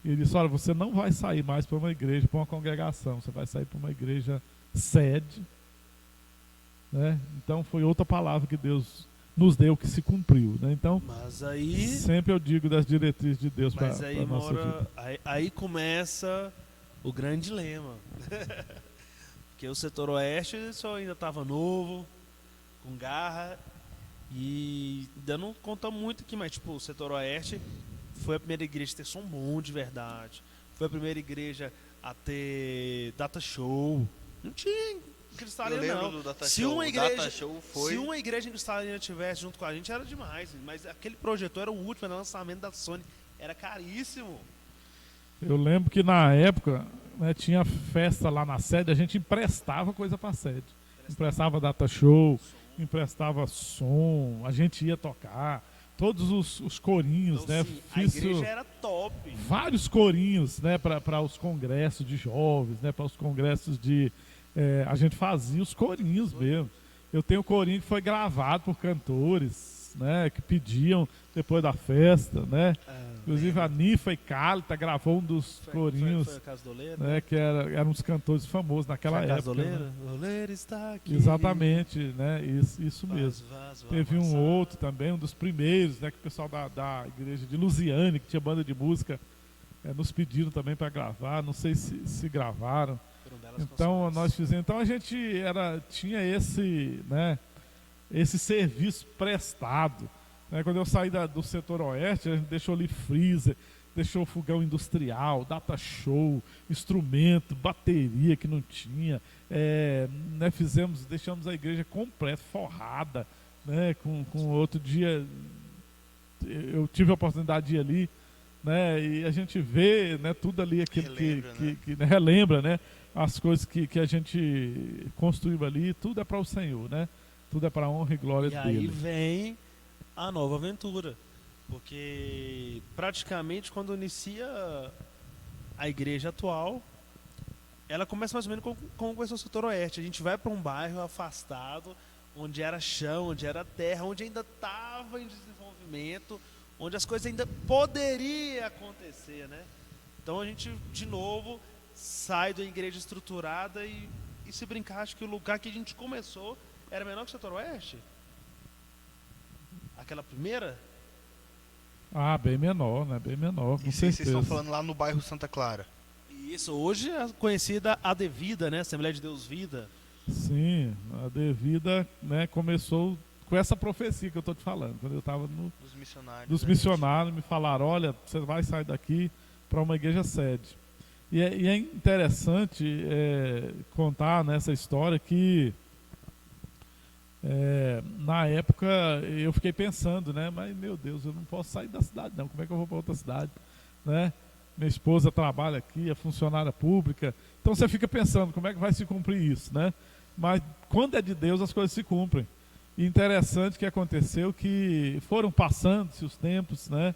E ele disse, olha, você não vai sair mais para uma igreja, para uma congregação, você vai sair para uma igreja sede, né? Então foi outra palavra que Deus nos deu que se cumpriu, né? Então Mas aí, sempre eu digo das diretrizes de Deus para mas aí a nossa mora, vida. aí começa o grande dilema. Porque o setor oeste só ainda estava novo, com garra, e ainda não conta muito aqui, mas tipo, o setor oeste foi a primeira igreja a ter som bom de verdade. Foi a primeira igreja a ter data show. Não tinha Eu Cristalina, lembro não. do Data Se Show. uma O igreja, Data Show foi... se uma igreja em Cristalina tivesse junto com a gente, era demais. Mas aquele projetor era o último, era o lançamento da Sony. Era caríssimo. Eu lembro que na época, né, tinha festa lá na sede, a gente emprestava coisa para a sede. Emprestava data show, emprestava som, a gente ia tocar, todos os corinhos, Então, né? sim, a Fiz igreja era top. vários corinhos, né, para os congressos de jovens, né, para os congressos de... a gente fazia os corinhos mesmo. Eu tenho corinho que foi gravado por cantores, né, que pediam depois da festa, né? Inclusive a Nifa e Cálita gravou um dos corinhos, Foi a Casa do Oleiro, né, que eram uns cantores famosos naquela Foi a Casa do época. Oleiro? Né? O Oleiro está aqui. Exatamente, né? Isso mesmo. Vaz, Teve um outro também, um dos primeiros, né, que o pessoal da igreja de Lusiane, que tinha banda de música, nos pediram também para gravar. Não sei se gravaram. Então nós fizemos. Então a gente tinha esse, né, esse serviço prestado. Né? Quando eu saí do setor oeste, a gente deixou ali freezer, deixou fogão industrial, data show, instrumento, bateria que não tinha. Né, deixamos a igreja completa, forrada. Né, com outro dia, eu tive a oportunidade de ir ali, né, e a gente vê, né, tudo ali aquilo que relembra, né, as coisas que a gente construiu ali. Tudo é para o Senhor, né? Tudo é para a honra e glória dele. E aí vem a nova aventura. Porque praticamente quando inicia a igreja atual, ela começa mais ou menos como começou o setor oeste. A gente vai para um bairro afastado, onde era chão, onde era terra, onde ainda estava em desenvolvimento, onde as coisas ainda poderiam acontecer, né? Então a gente, de novo, sai da igreja estruturada e se brincar, acho que o lugar que a gente começou era menor que o setor oeste? Aquela primeira? Ah, bem menor, né? Bem menor, com E certeza. vocês estão falando lá no bairro Santa Clara. Isso, hoje é conhecida a Devida, né? Assembleia de Deus Vida. Sim, a Devida, né, começou com essa profecia que eu estou te falando. Quando eu estava Os missionários. dos missionários, me falaram, olha, você vai sair daqui para uma igreja sede. E é interessante contar nessa história que na época eu fiquei pensando, né? Mas meu Deus, eu não posso sair da cidade não, como é que eu vou para outra cidade? Né? Minha esposa trabalha aqui, é funcionária pública, então você fica pensando como é que vai se cumprir isso, né? Mas quando é de Deus as coisas se cumprem. E interessante que aconteceu que foram passando-se os tempos, né?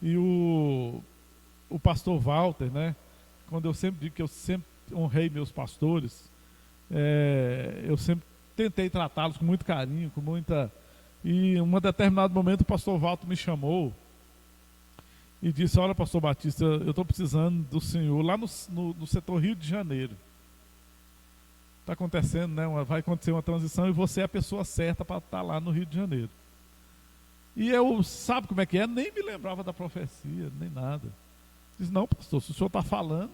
E o pastor Walter, né? Quando eu sempre digo que eu sempre honrei meus pastores, eu sempre tentei tratá-los com muito carinho, com muita... E em um determinado momento o pastor Walter me chamou e disse, olha, pastor Batista, eu estou precisando do senhor lá no setor Rio de Janeiro. Está acontecendo, né? Vai acontecer uma transição e você é a pessoa certa para estar lá no Rio de Janeiro. E eu, sabe como é que é? Nem me lembrava da profecia, nem nada. Diz, não, pastor, se o senhor está falando,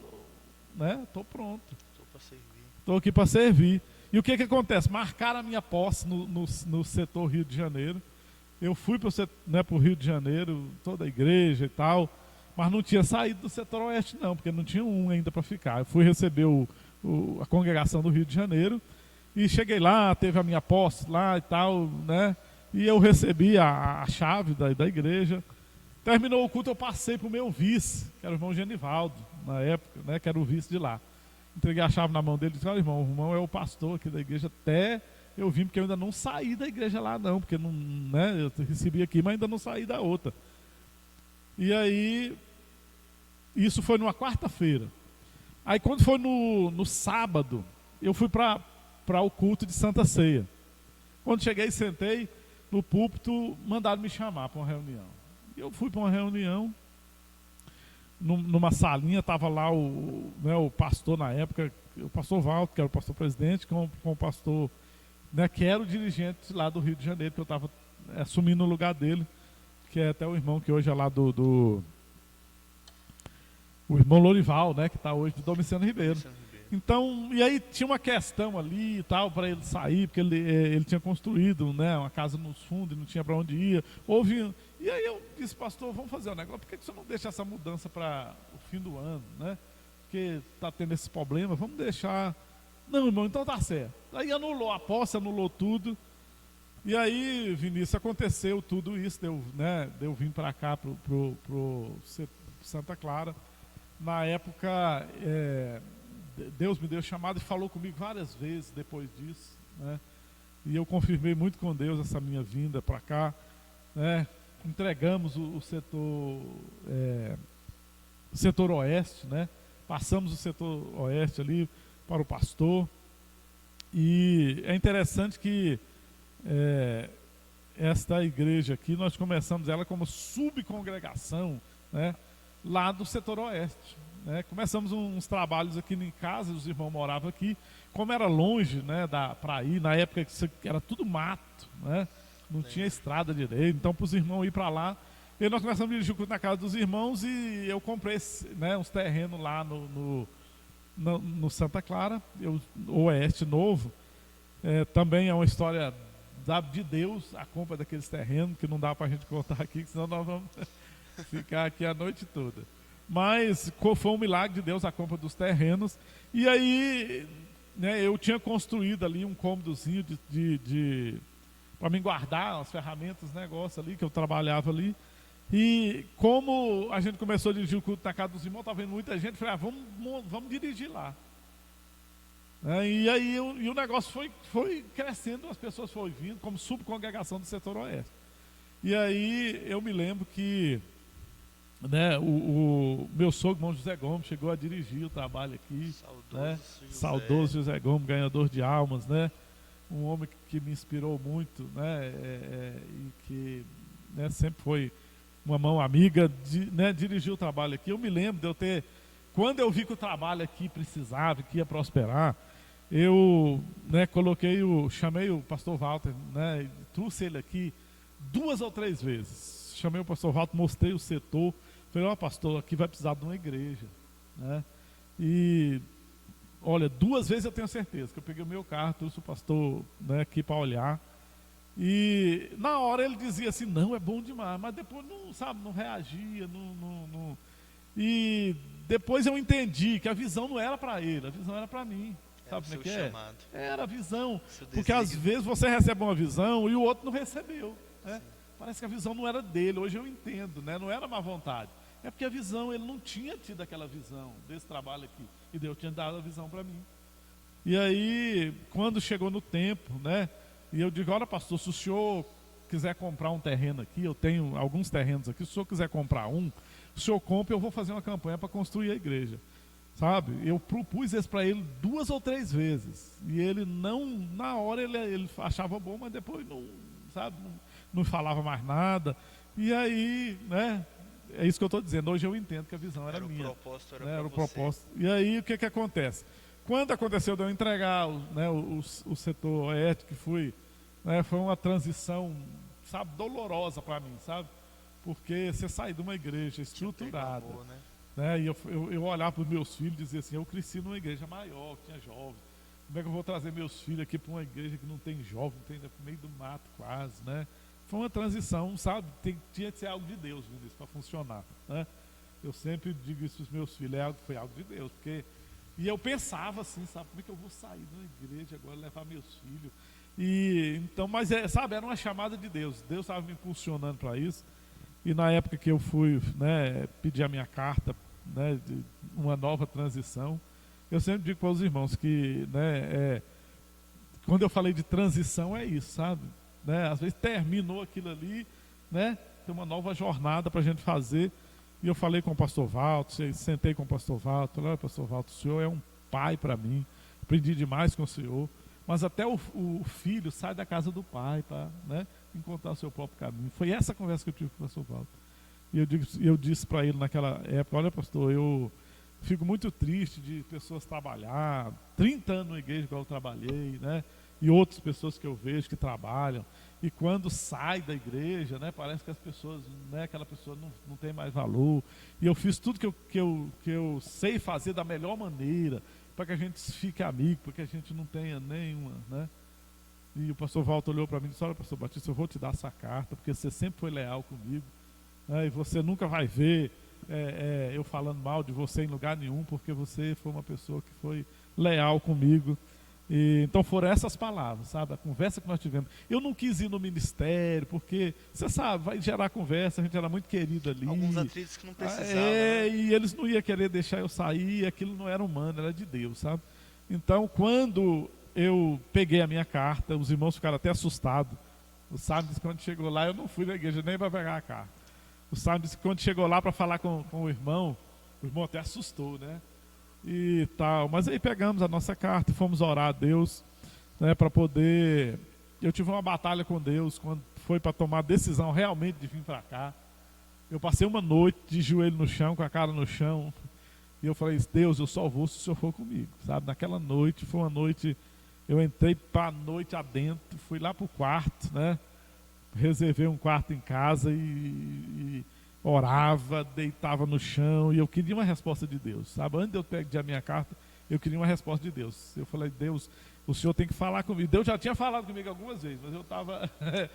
né, estou pronto. Estou para servir. Estou aqui para servir. E o que acontece? Marcaram a minha posse no setor Rio de Janeiro. Eu fui para o Rio de Janeiro, toda a igreja e tal, mas não tinha saído do setor oeste não, porque não tinha um ainda para ficar. Eu fui receber a congregação do Rio de Janeiro e cheguei lá, teve a minha posse lá e tal, né? E eu recebi a chave da igreja. Terminou o culto, eu passei para o meu vice, que era o irmão Genivaldo, na época, né, que era o vice de lá. Entreguei a chave na mão dele e disse, olha, o irmão é o pastor aqui da igreja, até eu vim, porque eu ainda não saí da igreja lá não, porque não, né, eu recebi aqui, mas ainda não saí da outra. E aí, isso foi numa quarta-feira. Aí quando foi no sábado, eu fui para o culto de Santa Ceia. Quando cheguei e sentei no púlpito, mandaram me chamar para uma reunião. Eu fui para uma reunião, numa salinha, estava lá o pastor na época, o pastor Walter, que era o pastor presidente, com o pastor né, que era o dirigente lá do Rio de Janeiro, que eu estava assumindo o lugar dele, que é até o irmão que hoje é lá o irmão Lorival, né, que está hoje do Domiciano Ribeiro. Então, e aí tinha uma questão ali e tal, para ele sair, porque ele tinha construído, né, uma casa nos fundos e não tinha para onde ir. E aí eu disse, pastor, vamos fazer um negócio, por que você não deixa essa mudança para o fim do ano, né? Porque está tendo esse problema, vamos deixar. Não, irmão, então tá certo. Aí anulou a posse, anulou tudo. E aí, Vinícius, aconteceu tudo isso, deu vim para cá, pro Santa Clara. Na época, Deus me deu chamado e falou comigo várias vezes depois disso, né? E eu confirmei muito com Deus essa minha vinda para cá, né? Entregamos o setor oeste, né? Passamos o setor oeste ali para o pastor. E é interessante que esta igreja aqui, nós começamos ela como subcongregação, né? Lá do setor oeste. Né? Começamos uns trabalhos aqui em casa, os irmãos moravam aqui, como era longe, né, para ir, na época que era tudo mato, né? Não tinha estrada direito, então para os irmãos ir para lá, e nós começamos a dirigir o culto na casa dos irmãos e eu comprei, né, uns terrenos lá no Santa Clara, oeste novo. Também é uma história de Deus, a compra daqueles terrenos, que não dá para a gente contar aqui, senão nós vamos ficar aqui a noite toda. Mas foi um milagre de Deus a compra dos terrenos. E aí, né, eu tinha construído ali um cômodozinho para mim guardar as ferramentas, negócio ali, que eu trabalhava ali. E como a gente começou a dirigir o culto na casa dos irmãos, estava vendo muita gente, falei, vamos dirigir lá. E aí o negócio foi crescendo, as pessoas foram vindo como subcongregação do setor oeste. E aí eu me lembro que, né, o meu sogro, irmão José Gomes, chegou a dirigir o trabalho aqui. Saudoso José Gomes, ganhador de almas, né? Um homem que me inspirou muito, né? E que, né, sempre foi uma mão amiga, né, dirigiu o trabalho aqui. Eu me lembro de eu ter, quando eu vi que o trabalho aqui precisava, que ia prosperar, eu, né, chamei o pastor Walter, né, trouxe ele aqui 2 ou 3 vezes. Chamei o pastor Walter, mostrei o setor, falei, pastor, aqui vai precisar de uma igreja, né? E olha, 2 vezes eu tenho certeza que eu peguei o meu carro, trouxe o pastor, né, aqui para olhar. E na hora ele dizia assim, não, é bom demais, mas depois não reagia, não. E depois eu entendi que a visão não era para ele, a visão era para mim. Sabe como é que é? Era a visão, porque às vezes você recebe uma visão e o outro não recebeu, né? Parece que a visão não era dele, hoje eu entendo, né? Não era má vontade, é porque a visão, ele não tinha tido aquela visão desse trabalho aqui, e Deus tinha dado a visão para mim. E aí, quando chegou no tempo, né? E eu digo, olha pastor, se o senhor quiser comprar um terreno aqui, eu tenho alguns terrenos aqui, se o senhor quiser comprar um, o senhor compra, eu vou fazer uma campanha para construir a igreja. Sabe? Eu propus isso para ele 2 ou 3 vezes. E ele não, na hora ele achava bom, mas depois não falava mais nada. E aí, né? É isso que eu estou dizendo. Hoje eu entendo que a visão era minha. O propósito era o propósito. E aí o que acontece? Quando aconteceu de eu entregar, né, o setor oeste, que foi uma transição, sabe, dolorosa para mim, sabe? Porque você sai de uma igreja estruturada, né? E eu olhava para os meus filhos e dizia assim, eu cresci numa igreja maior, que tinha jovens. Como é que eu vou trazer meus filhos aqui para uma igreja que não tem jovem, tem no meio do mato quase, né? Foi uma transição, sabe? Tinha que ser algo de Deus, Vinícius, para funcionar, né? Eu sempre digo isso para os meus filhos, foi algo de Deus, porque... E eu pensava assim, sabe, como é que eu vou sair de uma igreja agora, levar meus filhos? Então, mas sabe, era uma chamada de Deus. Deus estava me impulsionando para isso. E na época que eu fui, né, pedir a minha carta, né, de uma nova transição, eu sempre digo para os irmãos que, né, quando eu falei de transição é isso, sabe? Né, às vezes terminou aquilo ali, né, tem uma nova jornada para a gente fazer. E eu falei com o pastor Walter, sentei com o pastor Walter, falei, pastor Walter, o senhor é um pai para mim, aprendi demais com o senhor, mas até o filho sai da casa do pai para, né, encontrar o seu próprio caminho. Foi essa conversa que eu tive com o pastor Walter. E eu disse para ele naquela época, olha pastor, eu fico muito triste de pessoas trabalhar 30 anos na igreja igual eu trabalhei, né? e outras pessoas que eu vejo que trabalham, e quando sai da igreja, né, parece que as pessoas, né, aquela pessoa não tem mais valor. E eu fiz tudo que eu sei fazer da melhor maneira, para que a gente fique amigo, para que a gente não tenha nenhuma, né? E o pastor Walter olhou para mim e disse: olha, pastor Batista, eu vou te dar essa carta, porque você sempre foi leal comigo, né, e você nunca vai ver eu falando mal de você em lugar nenhum, porque você foi uma pessoa que foi leal comigo. E, então foram essas palavras, sabe? A conversa que nós tivemos. Eu não quis ir no ministério, porque, você sabe, vai gerar conversa, a gente era muito querido ali. Alguns atritos que não precisavam. Né? E eles não iam querer deixar eu sair, aquilo não era humano, era de Deus, sabe? Então, quando eu peguei a minha carta, os irmãos ficaram até assustados. O Sábio disse que quando chegou lá, eu não fui na igreja nem para pegar a carta. O Sábio disse que quando chegou lá para falar com o irmão até assustou, né? E tal, mas aí pegamos a nossa carta e fomos orar a Deus, né, para poder. Eu tive uma batalha com Deus quando foi para tomar a decisão realmente de vir para cá. Eu passei uma noite de joelho no chão, com a cara no chão, e eu falei: Deus, eu só vou se o Senhor for comigo, sabe? Naquela noite, foi uma noite, eu entrei para a noite adentro, fui lá para o quarto, né? Reservei um quarto em casa e orava, deitava no chão, e eu queria uma resposta de Deus, sabe? Antes de eu pedir a minha carta, eu queria uma resposta de Deus. Eu falei: Deus, o Senhor tem que falar comigo. Deus já tinha falado comigo algumas vezes, mas eu estava...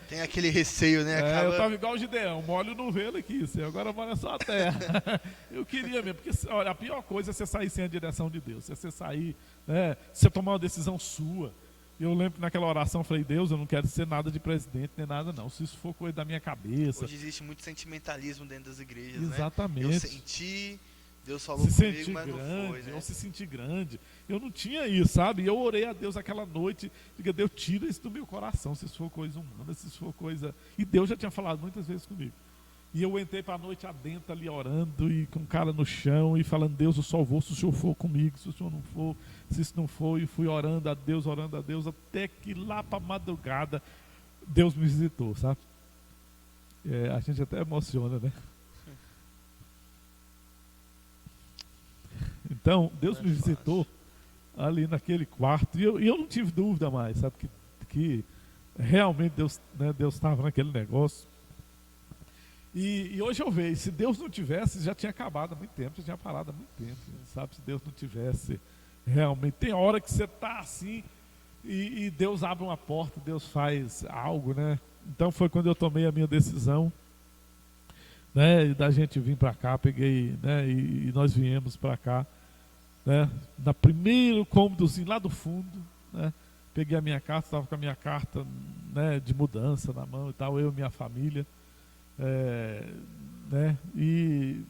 Tem aquele receio, né? Eu estava igual o Gideão, molho no velo aqui, Senhor, agora molha só a terra. Eu queria mesmo, porque olha, a pior coisa é você sair sem a direção de Deus, é você sair, né, você tomar uma decisão sua. Eu lembro que naquela oração eu falei: Deus, eu não quero ser nada de presidente, nem nada não. Se isso for coisa da minha cabeça... Hoje existe muito sentimentalismo dentro das igrejas, exatamente, né? Eu senti, Deus falou comigo, mas grande, não foi, né? Ou se sentir grande. Eu não tinha isso, sabe? E eu orei a Deus aquela noite, diga: Deus, tira isso do meu coração, se isso for coisa humana, se isso for coisa... E Deus já tinha falado muitas vezes comigo. E eu entrei para a noite adentro ali orando, e com o cara no chão, e falando: Deus, eu só vou se o Senhor for comigo, se o Senhor não for, se isso não for. E fui orando a Deus, até que lá para a madrugada, Deus me visitou, sabe? A gente até emociona, né? Então, Deus me visitou ali naquele quarto, e eu não tive dúvida mais, sabe? Que realmente Deus, né, Deus estava naquele negócio. E hoje eu vejo, se Deus não tivesse, já tinha acabado há muito tempo, já tinha parado há muito tempo, sabe? Se Deus não tivesse, realmente, tem hora que você está assim, e Deus abre uma porta, Deus faz algo, né? Então foi quando eu tomei a minha decisão, né, da gente vir para cá, peguei, né, e nós viemos para cá, né, na primeiro cômodozinho lá do fundo, né, peguei a minha carta, estava com a minha carta, né, de mudança na mão e tal, eu e minha família. Né? E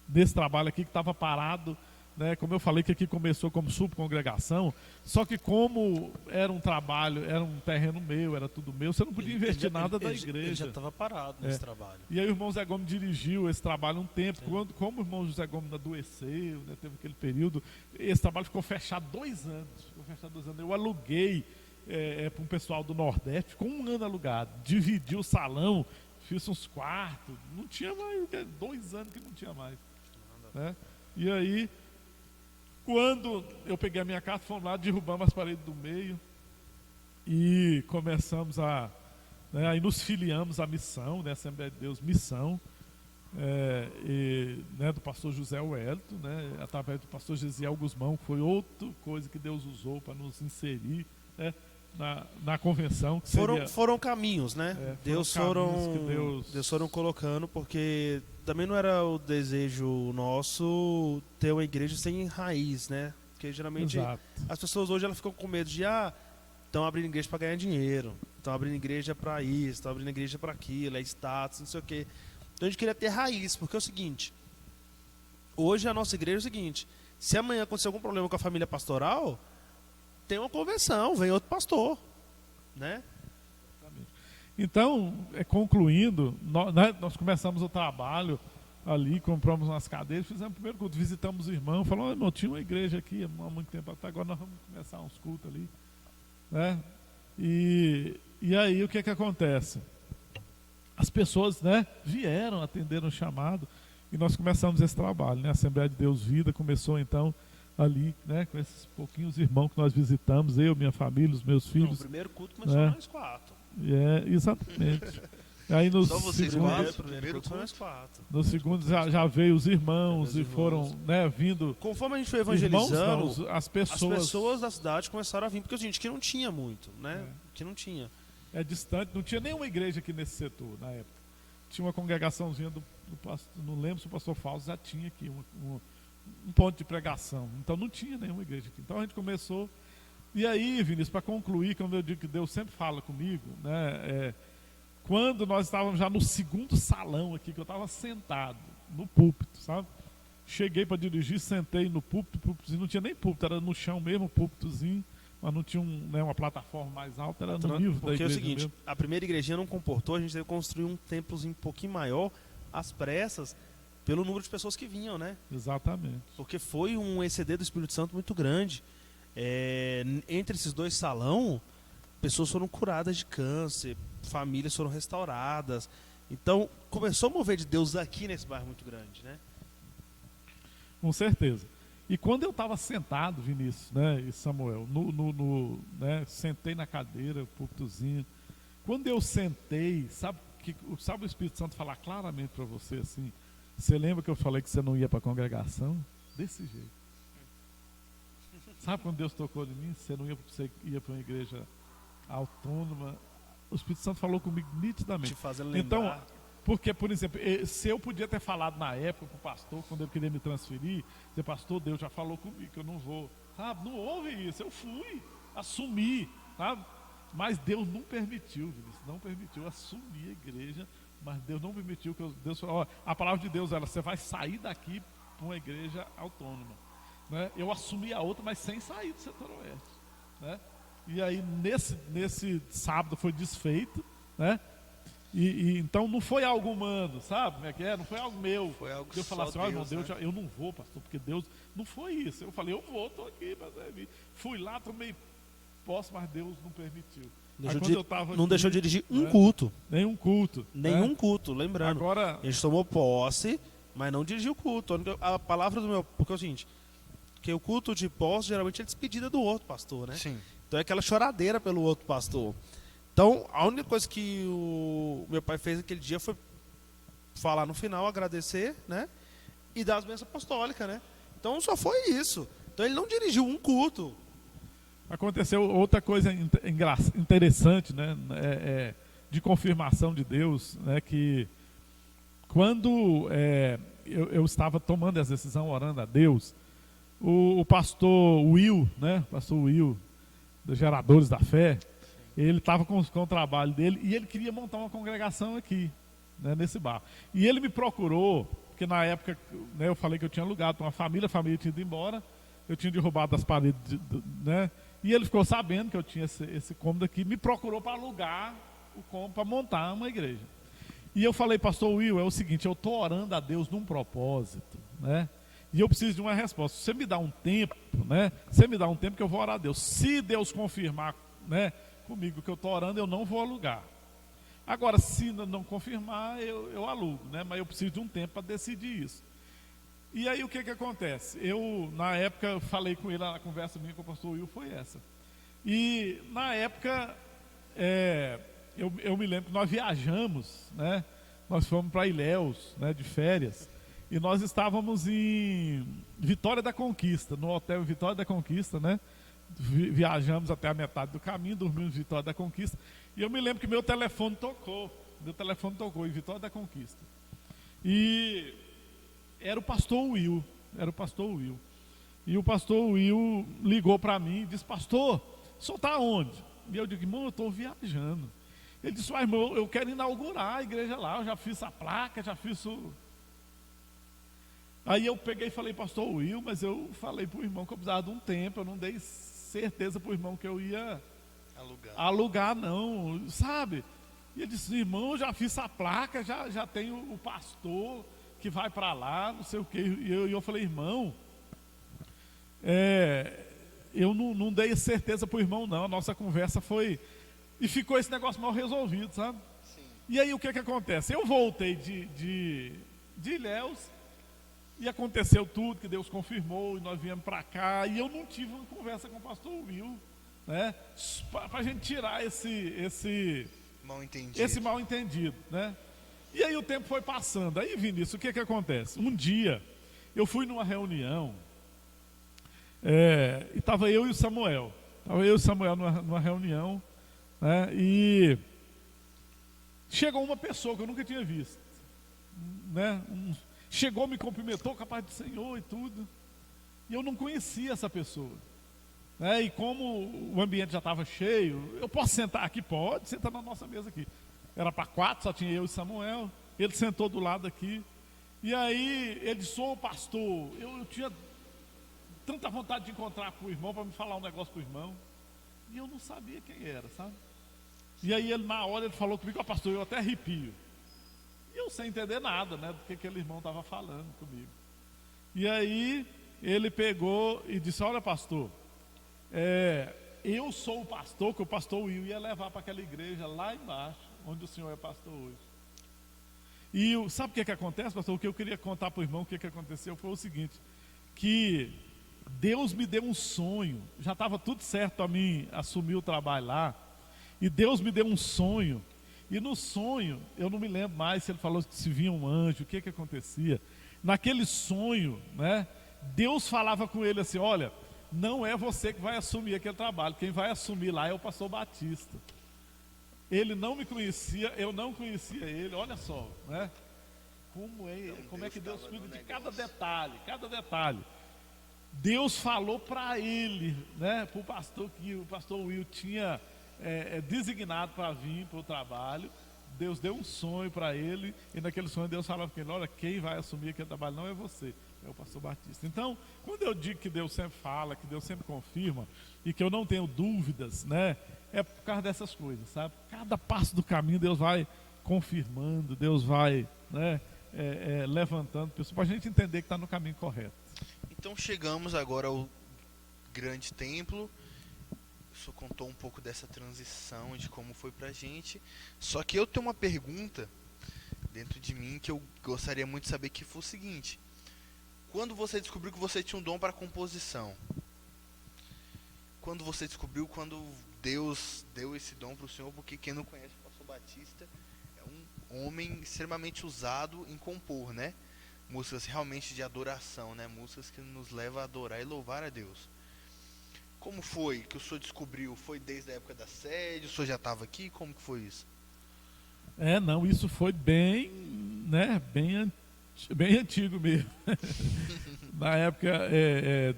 nesse trabalho aqui que estava parado, né? Como eu falei que aqui começou como subcongregação, só que como era um trabalho, era um terreno meu, era tudo meu, você não podia investir nada da igreja. Ele já estava parado nesse trabalho. E aí o irmão Zé Gomes dirigiu esse trabalho um tempo, como o irmão José Gomes adoeceu, né? Teve aquele período, esse trabalho ficou fechado 2 anos. Eu aluguei para um pessoal do Nordeste, ficou 1 ano alugado, dividi o salão, fiz uns quartos, não tinha mais, 2 anos que não tinha mais, né? E aí, quando eu peguei a minha carta, fomos lá, derrubamos as paredes do meio e começamos né, aí nos filiamos à missão, né, Assembleia de Deus Missão, né, do pastor José Wellington, né, através do pastor Gesiel Guzmão, que foi outra coisa que Deus usou para nos inserir, né, na convenção. Que foram caminhos, né? Deus foram colocando, porque também não era o desejo nosso ter uma igreja sem raiz, né? Porque geralmente as pessoas hoje elas ficam com medo de estão abrindo igreja para ganhar dinheiro, estão abrindo igreja para isso, estão abrindo igreja para aquilo, status, não sei o quê. Então a gente queria ter raiz, porque é o seguinte: hoje a nossa igreja é o seguinte: se amanhã acontecer algum problema com a família pastoral, tem uma convenção, vem outro pastor, né? Então, concluindo, nós começamos o trabalho ali, compramos umas cadeiras, fizemos o primeiro culto, visitamos o irmão, falamos: irmão, tinha uma igreja aqui há muito tempo até agora, nós vamos começar uns cultos ali, né? E aí o que acontece? As pessoas, né, vieram, atenderam o chamado, e nós começamos esse trabalho, né? A Assembleia de Deus Vida começou então ali, né, com esses pouquinhos irmãos que nós visitamos, eu, minha família, os meus Não, o filhos. primeiro culto começou né? nós 4. Exatamente. Aí nos Só vocês segundos, quatro? O primeiro culto foi nós 4. no segundo já veio os irmãos Os e irmãos. foram, né, vindo. Conforme a gente foi Irmãos, evangelizando, não, as as pessoas. pessoas da cidade começaram a vir, porque a gente que não tinha muito, né? É. Que não tinha. É distante, não tinha nenhuma igreja aqui nesse setor na época. Tinha uma congregaçãozinha do pastor, não lembro se o pastor Fausto já tinha aqui um ponto de pregação. Então não tinha nenhuma igreja aqui. Então a gente começou. E aí, Vinícius, para concluir, como eu digo que Deus sempre fala comigo, né? Quando nós estávamos já no segundo salão aqui, que eu estava sentado no púlpito, sabe? Cheguei para dirigir, sentei no púlpitozinho, não tinha nem púlpito, era no chão mesmo, púlpitozinho, mas não tinha uma plataforma mais alta, era no nível da Porque é o igreja seguinte, mesmo. a primeira igrejinha não comportou, a gente teve que construir um templozinho um pouquinho maior, às pressas, pelo número de pessoas que vinham, né? Exatamente. Porque foi um exceder do Espírito Santo muito grande. Entre esses dois salão, pessoas foram curadas de câncer, famílias foram restauradas. Então, começou a mover de Deus aqui nesse bairro muito grande, né? Com certeza. E quando eu estava sentado, Vinícius, né, e Samuel, né, sentei na cadeira, o púlpitozinho. Quando eu sentei, sabe o Espírito Santo falar claramente para você assim? Você lembra que eu falei que você não ia para a congregação? Desse jeito. Sabe quando Deus tocou em mim? Você ia para uma igreja autônoma. O Espírito Santo falou comigo nitidamente. Te fazendo lembrar. Então, porque, por exemplo, se eu podia ter falado na época para o pastor, quando ele queria me transferir, dizer, pastor, Deus já falou comigo que eu não vou. Sabe? Não houve isso. Eu fui, assumi, sabe? Mas Deus não permitiu, Vinícius, não permitiu assumir a igreja, mas Deus não permitiu que Deus falou, ó, a palavra de Deus era, você vai sair daqui para uma igreja autônoma. Né? Eu assumi a outra, mas sem sair do setor oeste. Né? E aí nesse sábado foi desfeito, né? E então não foi algo humano, sabe como é que é? Não foi algo meu. Foi algo Eu falar assim, só Deus, Deus, eu não vou, pastor, porque Deus não foi isso. Eu falei, eu vou, estou aqui para servir. Fui lá, tomei posse, mas Deus não permitiu. Não deixou de dirigir um né? culto. Nenhum culto. Nenhum né? culto, lembrando. Agora, A gente tomou posse, mas não dirigiu o culto. A palavra do meu... Porque é o seguinte, que o culto de posse geralmente é despedida do outro pastor, né? Sim. Então é aquela choradeira pelo outro pastor. Então, a única coisa que o meu pai fez aquele dia foi falar no final, agradecer, né? E dar as bênçãos apostólicas, né? Então só foi isso. Então ele não dirigiu um culto. aconteceu outra coisa interessante, né? De confirmação de Deus, né? Que quando eu estava tomando essa decisão, orando a Deus, o pastor Will, né? Pastor Will, dos Geradores da Fé, ele estava com o trabalho dele e ele queria montar uma congregação aqui, né, nesse bar. E ele me procurou, porque na época, né, eu falei que eu tinha alugado para uma família, a família tinha ido embora, eu tinha derrubado as paredes, né, e ele ficou sabendo que eu tinha esse cômodo aqui, me procurou para alugar o cômodo para montar uma igreja. E eu falei, pastor Will, é o seguinte, eu estou orando a Deus num propósito, né? E eu preciso de uma resposta. Você me dá um tempo, né? Você me dá um tempo que eu vou orar a Deus. Se Deus confirmar, né, comigo que eu estou orando, eu não vou alugar. Agora, se não confirmar, eu alugo, né? Mas eu preciso de um tempo para decidir isso. E aí o que acontece? Eu, na época, falei com ele, a conversa minha com o pastor Will foi essa. E na época, eu me lembro que nós viajamos, né? Nós fomos para Ilhéus, né, de férias. E nós estávamos em Vitória da Conquista, no hotel Vitória da Conquista, né? Viajamos até a metade do caminho, dormimos em Vitória da Conquista. E eu me lembro que meu telefone tocou em Vitória da Conquista. E era o pastor Will. E o pastor Will ligou para mim e disse, pastor, o senhor está onde? E eu digo, irmão, eu estou viajando. Ele disse, irmão, eu quero inaugurar a igreja lá, eu já fiz a placa, já fiz o... Aí eu peguei e falei, pastor Will, mas eu falei para o irmão que eu precisava de um tempo, eu não dei certeza para o irmão que eu ia alugar não, sabe? E ele disse, irmão, eu já fiz a placa, já tenho o pastor que vai para lá, não sei o quê. E eu falei, irmão, eu não dei certeza para o irmão não, a nossa conversa foi... E ficou esse negócio mal resolvido, sabe? Sim. E aí o que acontece? Eu voltei de Ilhéus, E aconteceu tudo, que Deus confirmou, e nós viemos para cá, e eu não tive uma conversa com o pastor Will, né? Para a gente tirar esse mal entendido, né? E aí o tempo foi passando. Aí, Vinícius, o que acontece? Um dia, eu fui numa reunião, e estava eu e o Samuel. Estava eu e o Samuel numa reunião, né? E chegou uma pessoa que eu nunca tinha visto, né? Chegou, me cumprimentou com a paz do Senhor e tudo. E eu não conhecia essa pessoa, né? E como o ambiente já estava cheio, eu posso sentar aqui? Pode, senta na nossa mesa aqui. Era para 4, só tinha eu e Samuel. Ele sentou do lado aqui. E aí ele disse: ô pastor, eu tinha tanta vontade de encontrar com o irmão para me falar um negócio com o irmão. E eu não sabia quem era, sabe? E aí ele, na hora, ele falou comigo: ó pastor, eu até arrepio. E eu sem entender nada, né, do que aquele irmão estava falando comigo. E aí ele pegou e disse: olha pastor, eu sou o pastor que o pastor Will ia levar para aquela igreja lá embaixo, onde o senhor é pastor hoje. E sabe o que acontece, pastor? O que eu queria contar para o irmão, o que aconteceu foi o seguinte, que Deus me deu um sonho, já estava tudo certo a mim assumir o trabalho lá, e Deus me deu um sonho, e no sonho, eu não me lembro mais se ele falou que se vinha um anjo, o que acontecia. Naquele sonho, né, Deus falava com ele assim: olha, não é você que vai assumir aquele trabalho, quem vai assumir lá é o pastor Batista. Ele não me conhecia, eu não conhecia ele, olha só, né? Como é que Deus cuida de cada detalhe. Deus falou para ele, né, para o pastor, que o pastor Will tinha designado para vir para o trabalho. Deus deu um sonho para ele, e naquele sonho Deus falava para ele: olha, quem vai assumir aquele trabalho não é você, é o pastor Batista. Então, quando eu digo que Deus sempre fala, que Deus sempre confirma, e que eu não tenho dúvidas, né, é por causa dessas coisas, sabe? Cada passo do caminho Deus vai confirmando, Deus vai, né, levantando pessoas, para a gente entender que está no caminho correto. Então chegamos agora ao grande templo. O senhor contou um pouco dessa transição, de como foi pra gente. Só que eu tenho uma pergunta dentro de mim que eu gostaria muito de saber, que foi o seguinte: quando você descobriu que você tinha um dom para composição? Quando você descobriu, quando Deus deu esse dom para o senhor? Porque quem não conhece o pastor Batista é um homem extremamente usado em compor, né? Músicas realmente de adoração, né? Músicas que nos levam a adorar e louvar a Deus. Como foi que o senhor descobriu? Foi desde a época da sede? O senhor já estava aqui? Como que foi isso? Não, isso foi bem, né, bem antigo mesmo. Na época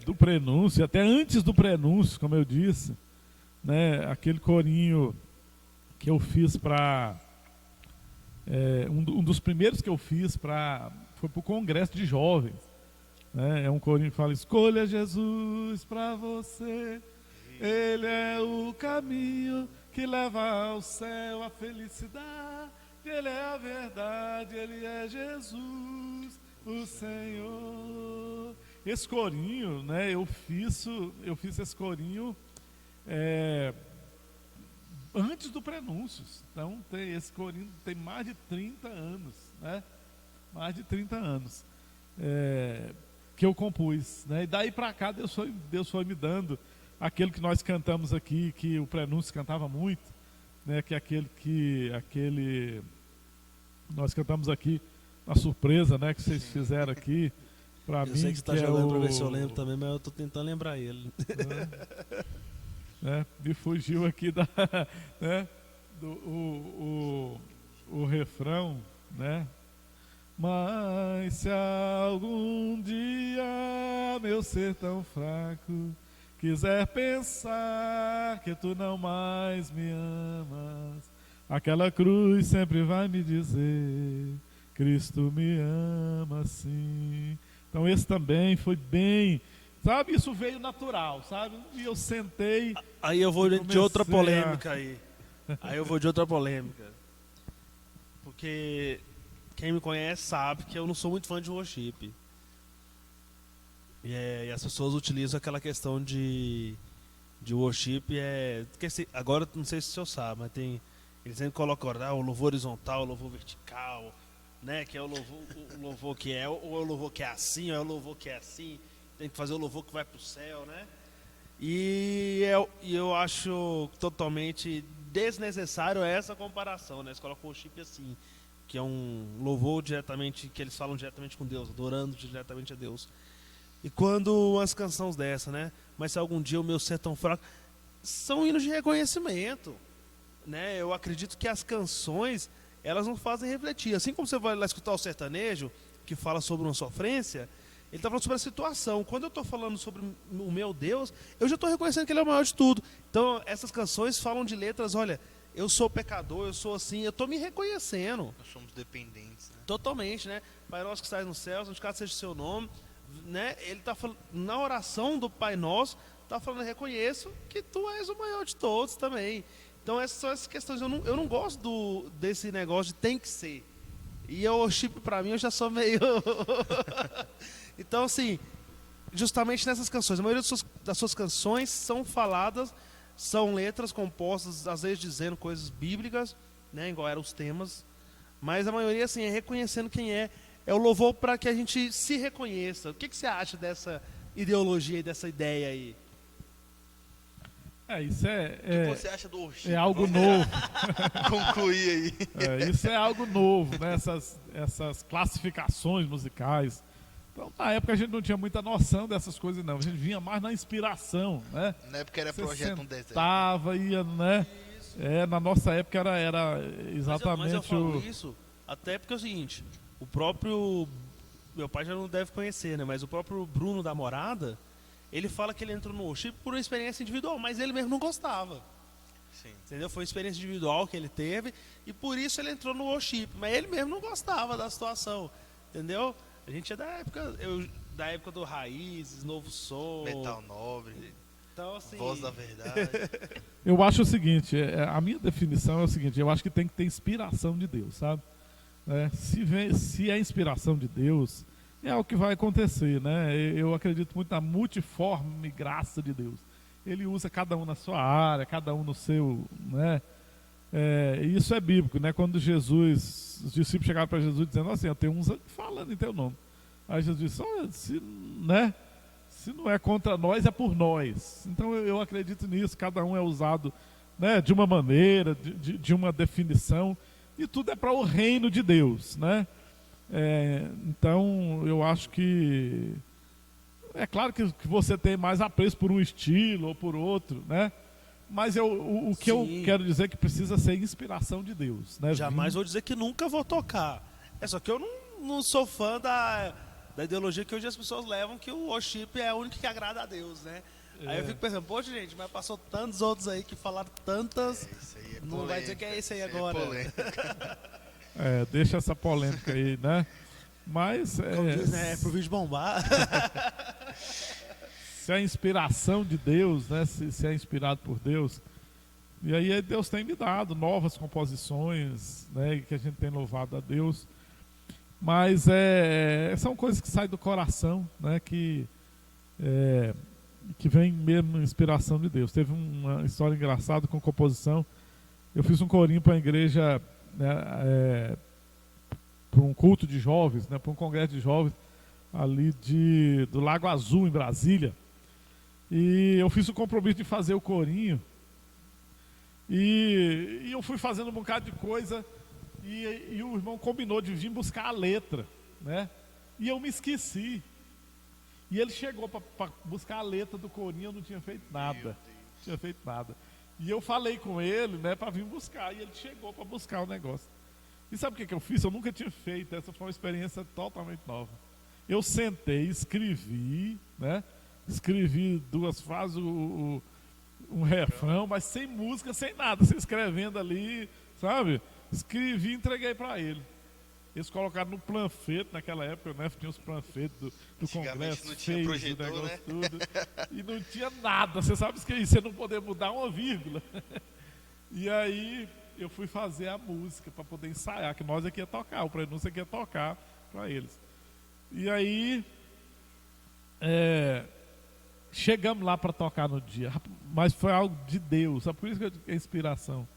do prenúncio, até antes do prenúncio, como eu disse, né, aquele corinho que eu fiz para... um dos primeiros que eu fiz foi para o congresso de jovens, né? É um corinho que fala: escolha Jesus para você, Ele é o caminho que leva ao céu, a felicidade, Ele é a verdade, Ele é Jesus, o Senhor. Esse corinho, né, eu fiz esse corinho antes do Prenúncios. Então esse corinho tem mais de 30 anos, né? Mais de 30 anos que eu compus, né? E daí para cá Deus foi me dando aquele que nós cantamos aqui, que o Prenúncio cantava muito, né? Que é aquele nós cantamos aqui, a surpresa, né, que vocês fizeram aqui para mim. Eu sei que você está jogando para ver se eu lembro também, mas eu estou tentando lembrar ele. Me fugiu aqui o refrão, né? Mas se algum dia meu ser tão fraco quiser pensar que tu não mais me amas, aquela cruz sempre vai me dizer: Cristo me ama sim. Então esse também foi bem, sabe, isso veio natural, sabe? E eu sentei. Aí eu vou de outra polêmica aí. Aí eu vou de outra polêmica. Porque quem me conhece sabe que eu não sou muito fã de worship. E as pessoas utilizam aquela questão de worship. Agora não sei se o senhor sabe, mas eles sempre colocam o louvor horizontal, o louvor vertical. né? Que é o louvor que é, ou é o louvor que é assim, ou é o louvor que é assim. Tem que fazer o louvor que vai pro céu, né? Eu acho totalmente desnecessário essa comparação, né? Eles colocam o worship assim, que é um louvor diretamente, que eles falam diretamente com Deus, adorando diretamente a Deus. E quando as canções dessa, né? Mas se algum dia o meu ser tão fraco, são hinos de reconhecimento, né? Eu acredito que as canções, elas não fazem refletir. Assim como você vai lá escutar o sertanejo, que fala sobre uma sofrência, ele está falando sobre a situação. Quando eu estou falando sobre o meu Deus, eu já estou reconhecendo que Ele é o maior de tudo. Então, essas canções falam de letras, olha, eu sou pecador, eu sou assim, eu estou me reconhecendo. Nós somos dependentes, né? Totalmente, né? Pai nosso que estás no céu, santificado seja o seu nome, né? Ele está falando, na oração do Pai Nosso, está falando, reconheço que tu és o maior de todos também. Então, essas são essas questões. Eu não gosto desse negócio de tem que ser. E o worship, para mim, eu já sou meio... Então, assim, justamente nessas canções, a maioria das suas canções são faladas, são letras compostas, às vezes dizendo coisas bíblicas, né, igual eram os temas, mas a maioria, assim, é reconhecendo quem é o louvor para que a gente se reconheça. O que você acha dessa ideologia e dessa ideia aí? Isso O que você acha do worship? é algo Vamos novo. concluir aí. Isso é algo novo, né? Essas classificações musicais. Então, na época a gente não tinha muita noção dessas coisas, não. A gente vinha mais na inspiração, né? Na época era Você Projeto 110. ia, né? Na nossa época era exatamente mas eu falo isso até porque é o seguinte, o próprio... Meu pai já não deve conhecer, né? Mas o próprio Bruno da Morada, ele fala que ele entrou no worship por uma experiência individual, mas ele mesmo não gostava. Sim. Entendeu? Foi uma experiência individual que ele teve e por isso ele entrou no worship, mas ele mesmo não gostava da situação, entendeu? A gente é da época do Raízes, Novo Som, Metal Nobre, então, assim, Voz da Verdade. Eu acho o seguinte, a minha definição é o seguinte, eu acho que tem que ter inspiração de Deus, sabe? Se é inspiração de Deus, é o que vai acontecer, né? Eu acredito muito na multiforme graça de Deus. Ele usa cada um na sua área, cada um no seu, né? Isso é bíblico, né? Quando os discípulos chegaram para Jesus dizendo assim, eu tenho uns falando em teu nome. Aí Jesus disse, se não é contra nós, é por nós. Então eu acredito nisso, cada um é usado, né, de uma maneira, de uma definição, e tudo é para o reino de Deus, né? Então eu acho que é claro que você tem mais apreço por um estilo ou por outro, né? Mas o que eu quero dizer é que precisa ser inspiração de Deus, né? Jamais vou dizer que nunca vou tocar. Só que eu não sou fã da ideologia que hoje as pessoas levam, que o worship é o único que agrada a Deus, né? Aí eu fico pensando, poxa gente, mas passou tantos outros aí que falaram tantas, Isso aí é não vai dizer que é esse aí isso agora. Deixa essa polêmica aí, né? Mas Como diz, né? É pro vídeo bombar. se é inspiração de Deus, né? Se é inspirado por Deus, e aí Deus tem me dado novas composições, né? Que a gente tem louvado a Deus, mas são coisas que saem do coração, né? Que vem mesmo inspiração de Deus. Teve uma história engraçada com composição. Eu fiz um corinho para a igreja, né? Para um culto de jovens, né? Para um congresso de jovens ali do Lago Azul, em Brasília. E eu fiz o compromisso de fazer o corinho. E eu fui fazendo um bocado de coisa. E o irmão combinou de vir buscar a letra, né? E eu me esqueci. E ele chegou para buscar a letra do corinho, eu não tinha feito nada. Não tinha feito nada. E eu falei com ele, né, para vir buscar. E ele chegou para buscar o negócio. E sabe o que eu fiz? Eu nunca tinha feito. Essa foi uma experiência totalmente nova. Eu sentei, escrevi, né? Escrevi 2 frases, um refrão, mas sem música, sem nada. Se escrevendo ali, sabe? Escrevi e entreguei para ele. Eles colocaram no panfleto naquela época, né? Tinha os panfletos do congresso, não tinha projetor, o negócio, né? tudo. E não tinha nada. Você sabe que você não poder mudar uma vírgula. E aí eu fui fazer a música para poder ensaiar, que nós aqui ia tocar, o prenúncio aqui ia tocar para eles. E aí chegamos lá para tocar no dia, mas foi algo de Deus, sabe? Por isso que é inspiração.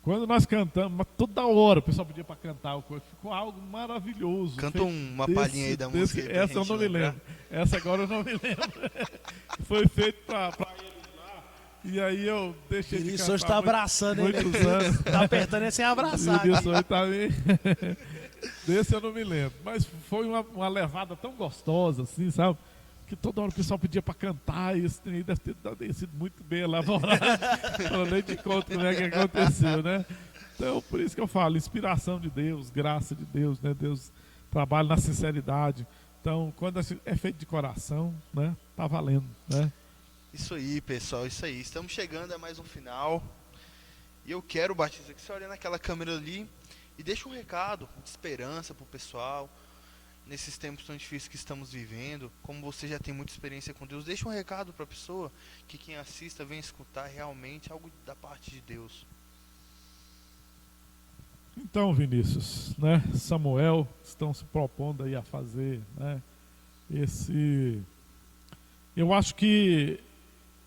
Quando nós cantamos, mas toda hora o pessoal pedia para cantar, ficou algo maravilhoso. Canta uma palhinha aí da música. Aí essa eu não me lembro. Essa agora eu não me lembro. Foi feito para eles lá. E aí eu deixei de cantar. Isso hoje tá abraçando ele. Muitos anos. Tá apertando ele sem abraçar. Isso hoje tá bem. Desse eu não me lembro. Mas foi uma levada tão gostosa, assim, sabe? Que toda hora o pessoal pedia para cantar, e isso deve ter sido muito bem elaborado. Eu nem te conto como é que aconteceu, né? Então, por isso que eu falo, inspiração de Deus, graça de Deus, né? Deus trabalha na sinceridade. Então, quando é feito de coração, né? Tá valendo, né? Isso aí, pessoal, isso aí. Estamos chegando a mais um final. E eu quero, Batista, que você olhe naquela câmera ali e deixe um recado de esperança pro pessoal. Nesses tempos tão difíceis que estamos vivendo, como você já tem muita experiência com Deus, deixa um recado para a pessoa, que quem assista venha escutar realmente algo da parte de Deus. Então, Vinícius, né, Samuel, estão se propondo aí a fazer, né, eu acho que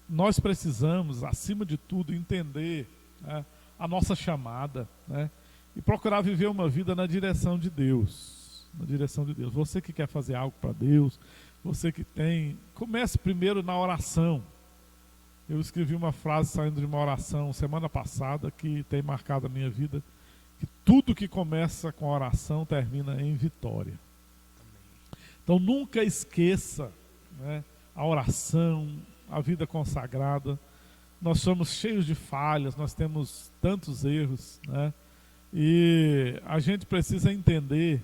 nós precisamos, acima de tudo, entender, né, a nossa chamada, né, e procurar viver uma vida na direção de Deus. Na direção de Deus. Você que quer fazer algo para Deus, você que comece primeiro na oração. Eu escrevi uma frase saindo de uma oração semana passada que tem marcado a minha vida, que tudo que começa com oração termina em vitória. Então nunca esqueça, né, a oração, a vida consagrada. Nós somos cheios de falhas, nós temos tantos erros, né, e a gente precisa entender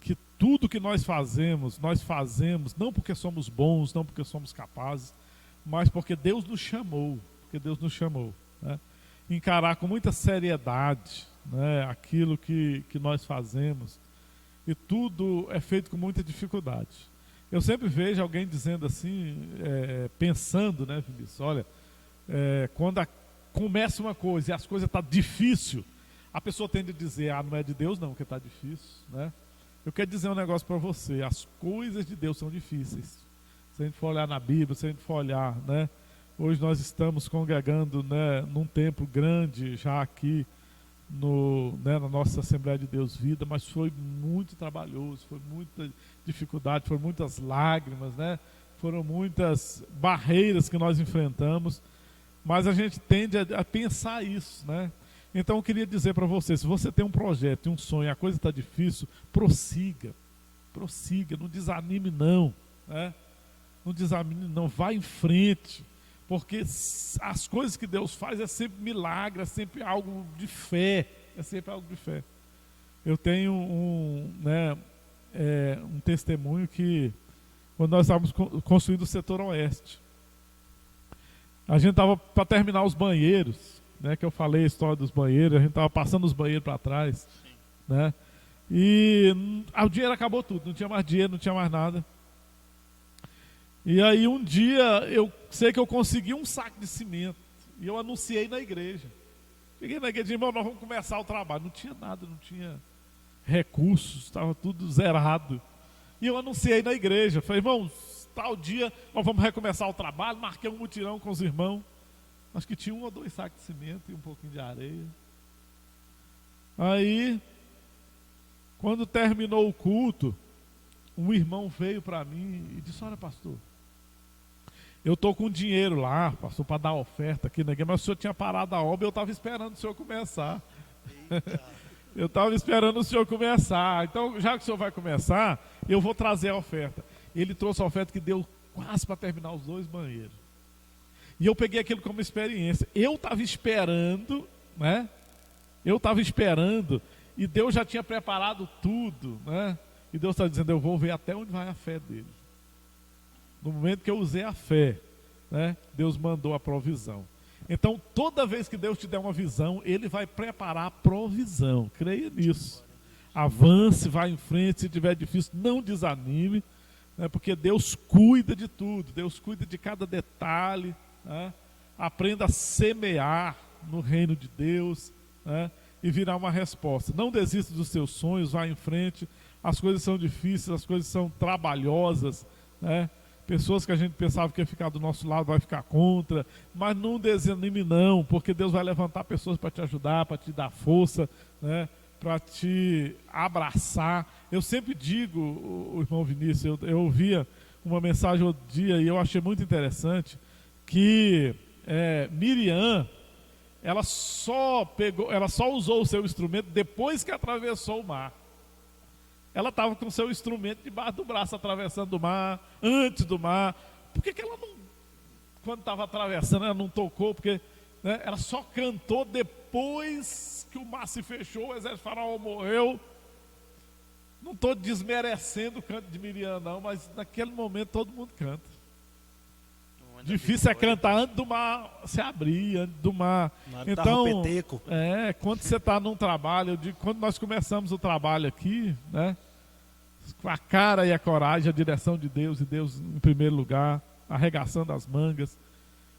que tudo que nós fazemos não porque somos bons, não porque somos capazes, mas porque Deus nos chamou, né? Encarar com muita seriedade, né, aquilo que nós fazemos, e tudo é feito com muita dificuldade. Eu sempre vejo alguém dizendo assim, pensando, né, Vinícius, olha, quando começa uma coisa e as coisas estão difícil, a pessoa tende a dizer, não é de Deus não, que está difícil, né? Eu quero dizer um negócio para você, as coisas de Deus são difíceis. Se a gente for olhar na Bíblia, se a gente for olhar, né? Hoje nós estamos congregando, né, num templo grande, já aqui na nossa Assembleia de Deus Vida, mas foi muito trabalhoso, foi muita dificuldade, foram muitas lágrimas, né? Foram muitas barreiras que nós enfrentamos, mas a gente tende a pensar isso, né? Então eu queria dizer para você, se você tem um projeto e um sonho, a coisa está difícil, prossiga, não desanime não, né? Não desanime não, vá em frente, porque as coisas que Deus faz é sempre milagre, é sempre algo de fé, Eu tenho um testemunho que, quando nós estávamos construindo o setor oeste, a gente estava para terminar os banheiros, né, que eu falei a história dos banheiros, a gente estava passando os banheiros para trás, né, e o dinheiro acabou tudo, não tinha mais dinheiro, não tinha mais nada. E aí um dia eu sei que eu consegui um saco de cimento e eu anunciei na igreja. Cheguei na igreja e disse, irmão, nós vamos começar o trabalho. Não tinha nada, não tinha recursos, estava tudo zerado. E eu anunciei na igreja, falei, irmãos, tal dia nós vamos recomeçar o trabalho, marquei um mutirão com os irmãos. Acho que tinha 1 ou 2 sacos de cimento e um pouquinho de areia. Aí, quando terminou o culto, um irmão veio para mim e disse, olha, pastor, eu estou com dinheiro lá, pastor, para dar oferta aqui na igreja, mas o senhor tinha parado a obra e eu estava esperando o senhor começar. Eu estava esperando o senhor começar. Então, já que o senhor vai começar, eu vou trazer a oferta. Ele trouxe a oferta que deu quase para terminar os 2 banheiros. E eu peguei aquilo como experiência. Eu estava esperando, né? E Deus já tinha preparado tudo, né? E Deus está dizendo, eu vou ver até onde vai a fé dele. No momento que eu usei a fé, né? Deus mandou a provisão. Então, toda vez que Deus te der uma visão, Ele vai preparar a provisão. Creia nisso. Avance, vá em frente. Se tiver difícil, não desanime, né? Porque Deus cuida de tudo. Deus cuida de cada detalhe, né? Aprenda a semear no reino de Deus, né? E virá uma resposta. Não desista dos seus sonhos, vá em frente. As coisas são difíceis, as coisas são trabalhosas, né? pessoas que a gente pensava que ia ficar do nosso lado, vai ficar contra, mas não desanime não, porque Deus vai levantar pessoas para te ajudar, para te dar força, né? Para te abraçar. Eu sempre digo, o irmão Vinícius, eu ouvia uma mensagem outro dia e eu achei muito interessante, que Miriam, ela só usou o seu instrumento depois que atravessou o mar. Ela estava com o seu instrumento debaixo do braço, atravessando o mar, antes do mar. Por que ela não, quando estava atravessando, ela não tocou? Porque, né, ela só cantou depois que o mar se fechou, o exército faraó morreu. Não estou desmerecendo o canto de Miriam, não, mas naquele momento todo mundo canta. Difícil é cantar antes do mar se abrir, antes do mar. Então, quando você está num trabalho, eu digo, quando nós começamos o trabalho aqui, né, com a cara e a coragem, a direção de Deus, e Deus em primeiro lugar, arregaçando as mangas,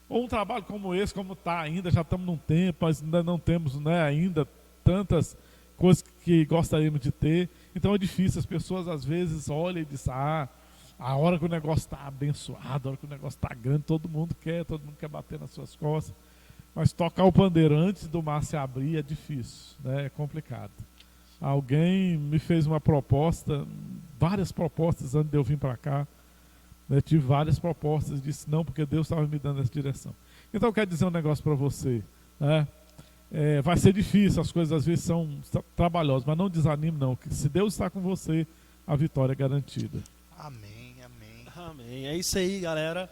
ou um trabalho como esse, como está ainda, já estamos num tempo, mas ainda não temos, né, ainda tantas coisas que gostaríamos de ter. Então é difícil, as pessoas às vezes olham e dizem, a hora que o negócio está abençoado, a hora que o negócio está grande, todo mundo quer bater nas suas costas. Mas tocar o pandeiro antes do mar se abrir é difícil, né? É complicado. Alguém me fez uma proposta, várias propostas antes de eu vir para cá. Né? Tive várias propostas, disse não, porque Deus estava me dando essa direção. Então eu quero dizer um negócio para você, né? Vai ser difícil, as coisas às vezes são trabalhosas, mas não desanime não, que se Deus está com você, a vitória é garantida. Amém, amém. Amém. É isso aí, galera.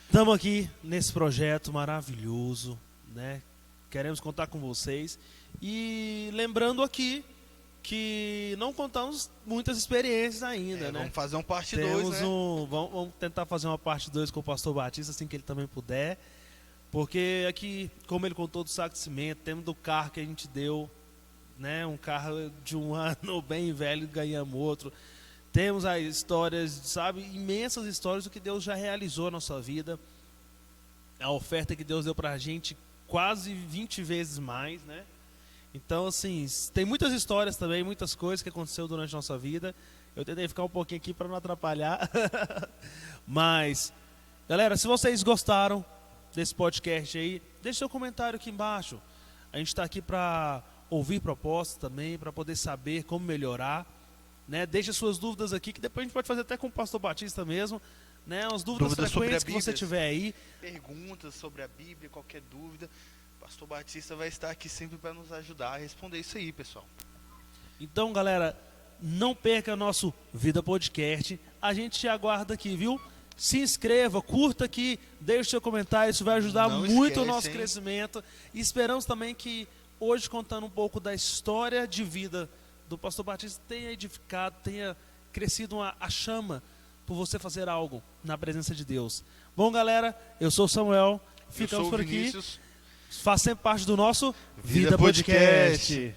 Estamos aqui nesse projeto maravilhoso, né? Queremos contar com vocês. E lembrando aqui que não contamos muitas experiências ainda, né? Vamos fazer um parte 2, né? Vamos tentar fazer uma parte 2 com o pastor Batista, assim que ele também puder. Porque aqui, como ele contou do saco de cimento, temos do carro que a gente deu, né? Um carro de um ano bem velho, ganhamos outro. Temos aí histórias, sabe, imensas histórias do que Deus já realizou na nossa vida. A oferta que Deus deu pra gente, quase 20 vezes mais, né? Então, assim, tem muitas histórias também, muitas coisas que aconteceu durante a nossa vida. Eu tentei ficar um pouquinho aqui para não atrapalhar. Mas, galera, se vocês gostaram desse podcast aí, deixe seu comentário aqui embaixo. A gente está aqui para ouvir propostas também, para poder saber como melhorar. Né? Deixe suas dúvidas aqui, que depois a gente pode fazer até com o pastor Batista mesmo, né? As dúvidas frequentes que você tiver aí. Perguntas sobre a Bíblia, qualquer dúvida, o pastor Batista vai estar aqui sempre para nos ajudar a responder isso aí, pessoal. Então, galera, não perca nosso Vida Podcast. A gente te aguarda aqui, viu? Se inscreva, curta aqui, deixe seu comentário, isso vai ajudar muito o nosso crescimento. E esperamos também que hoje, contando um pouco da história de vida do pastor Batista, tenha edificado, tenha crescido a chama por você fazer algo na presença de Deus. Bom, galera, eu sou o Samuel, ficamos por aqui. Faz sempre parte do nosso Vida Podcast.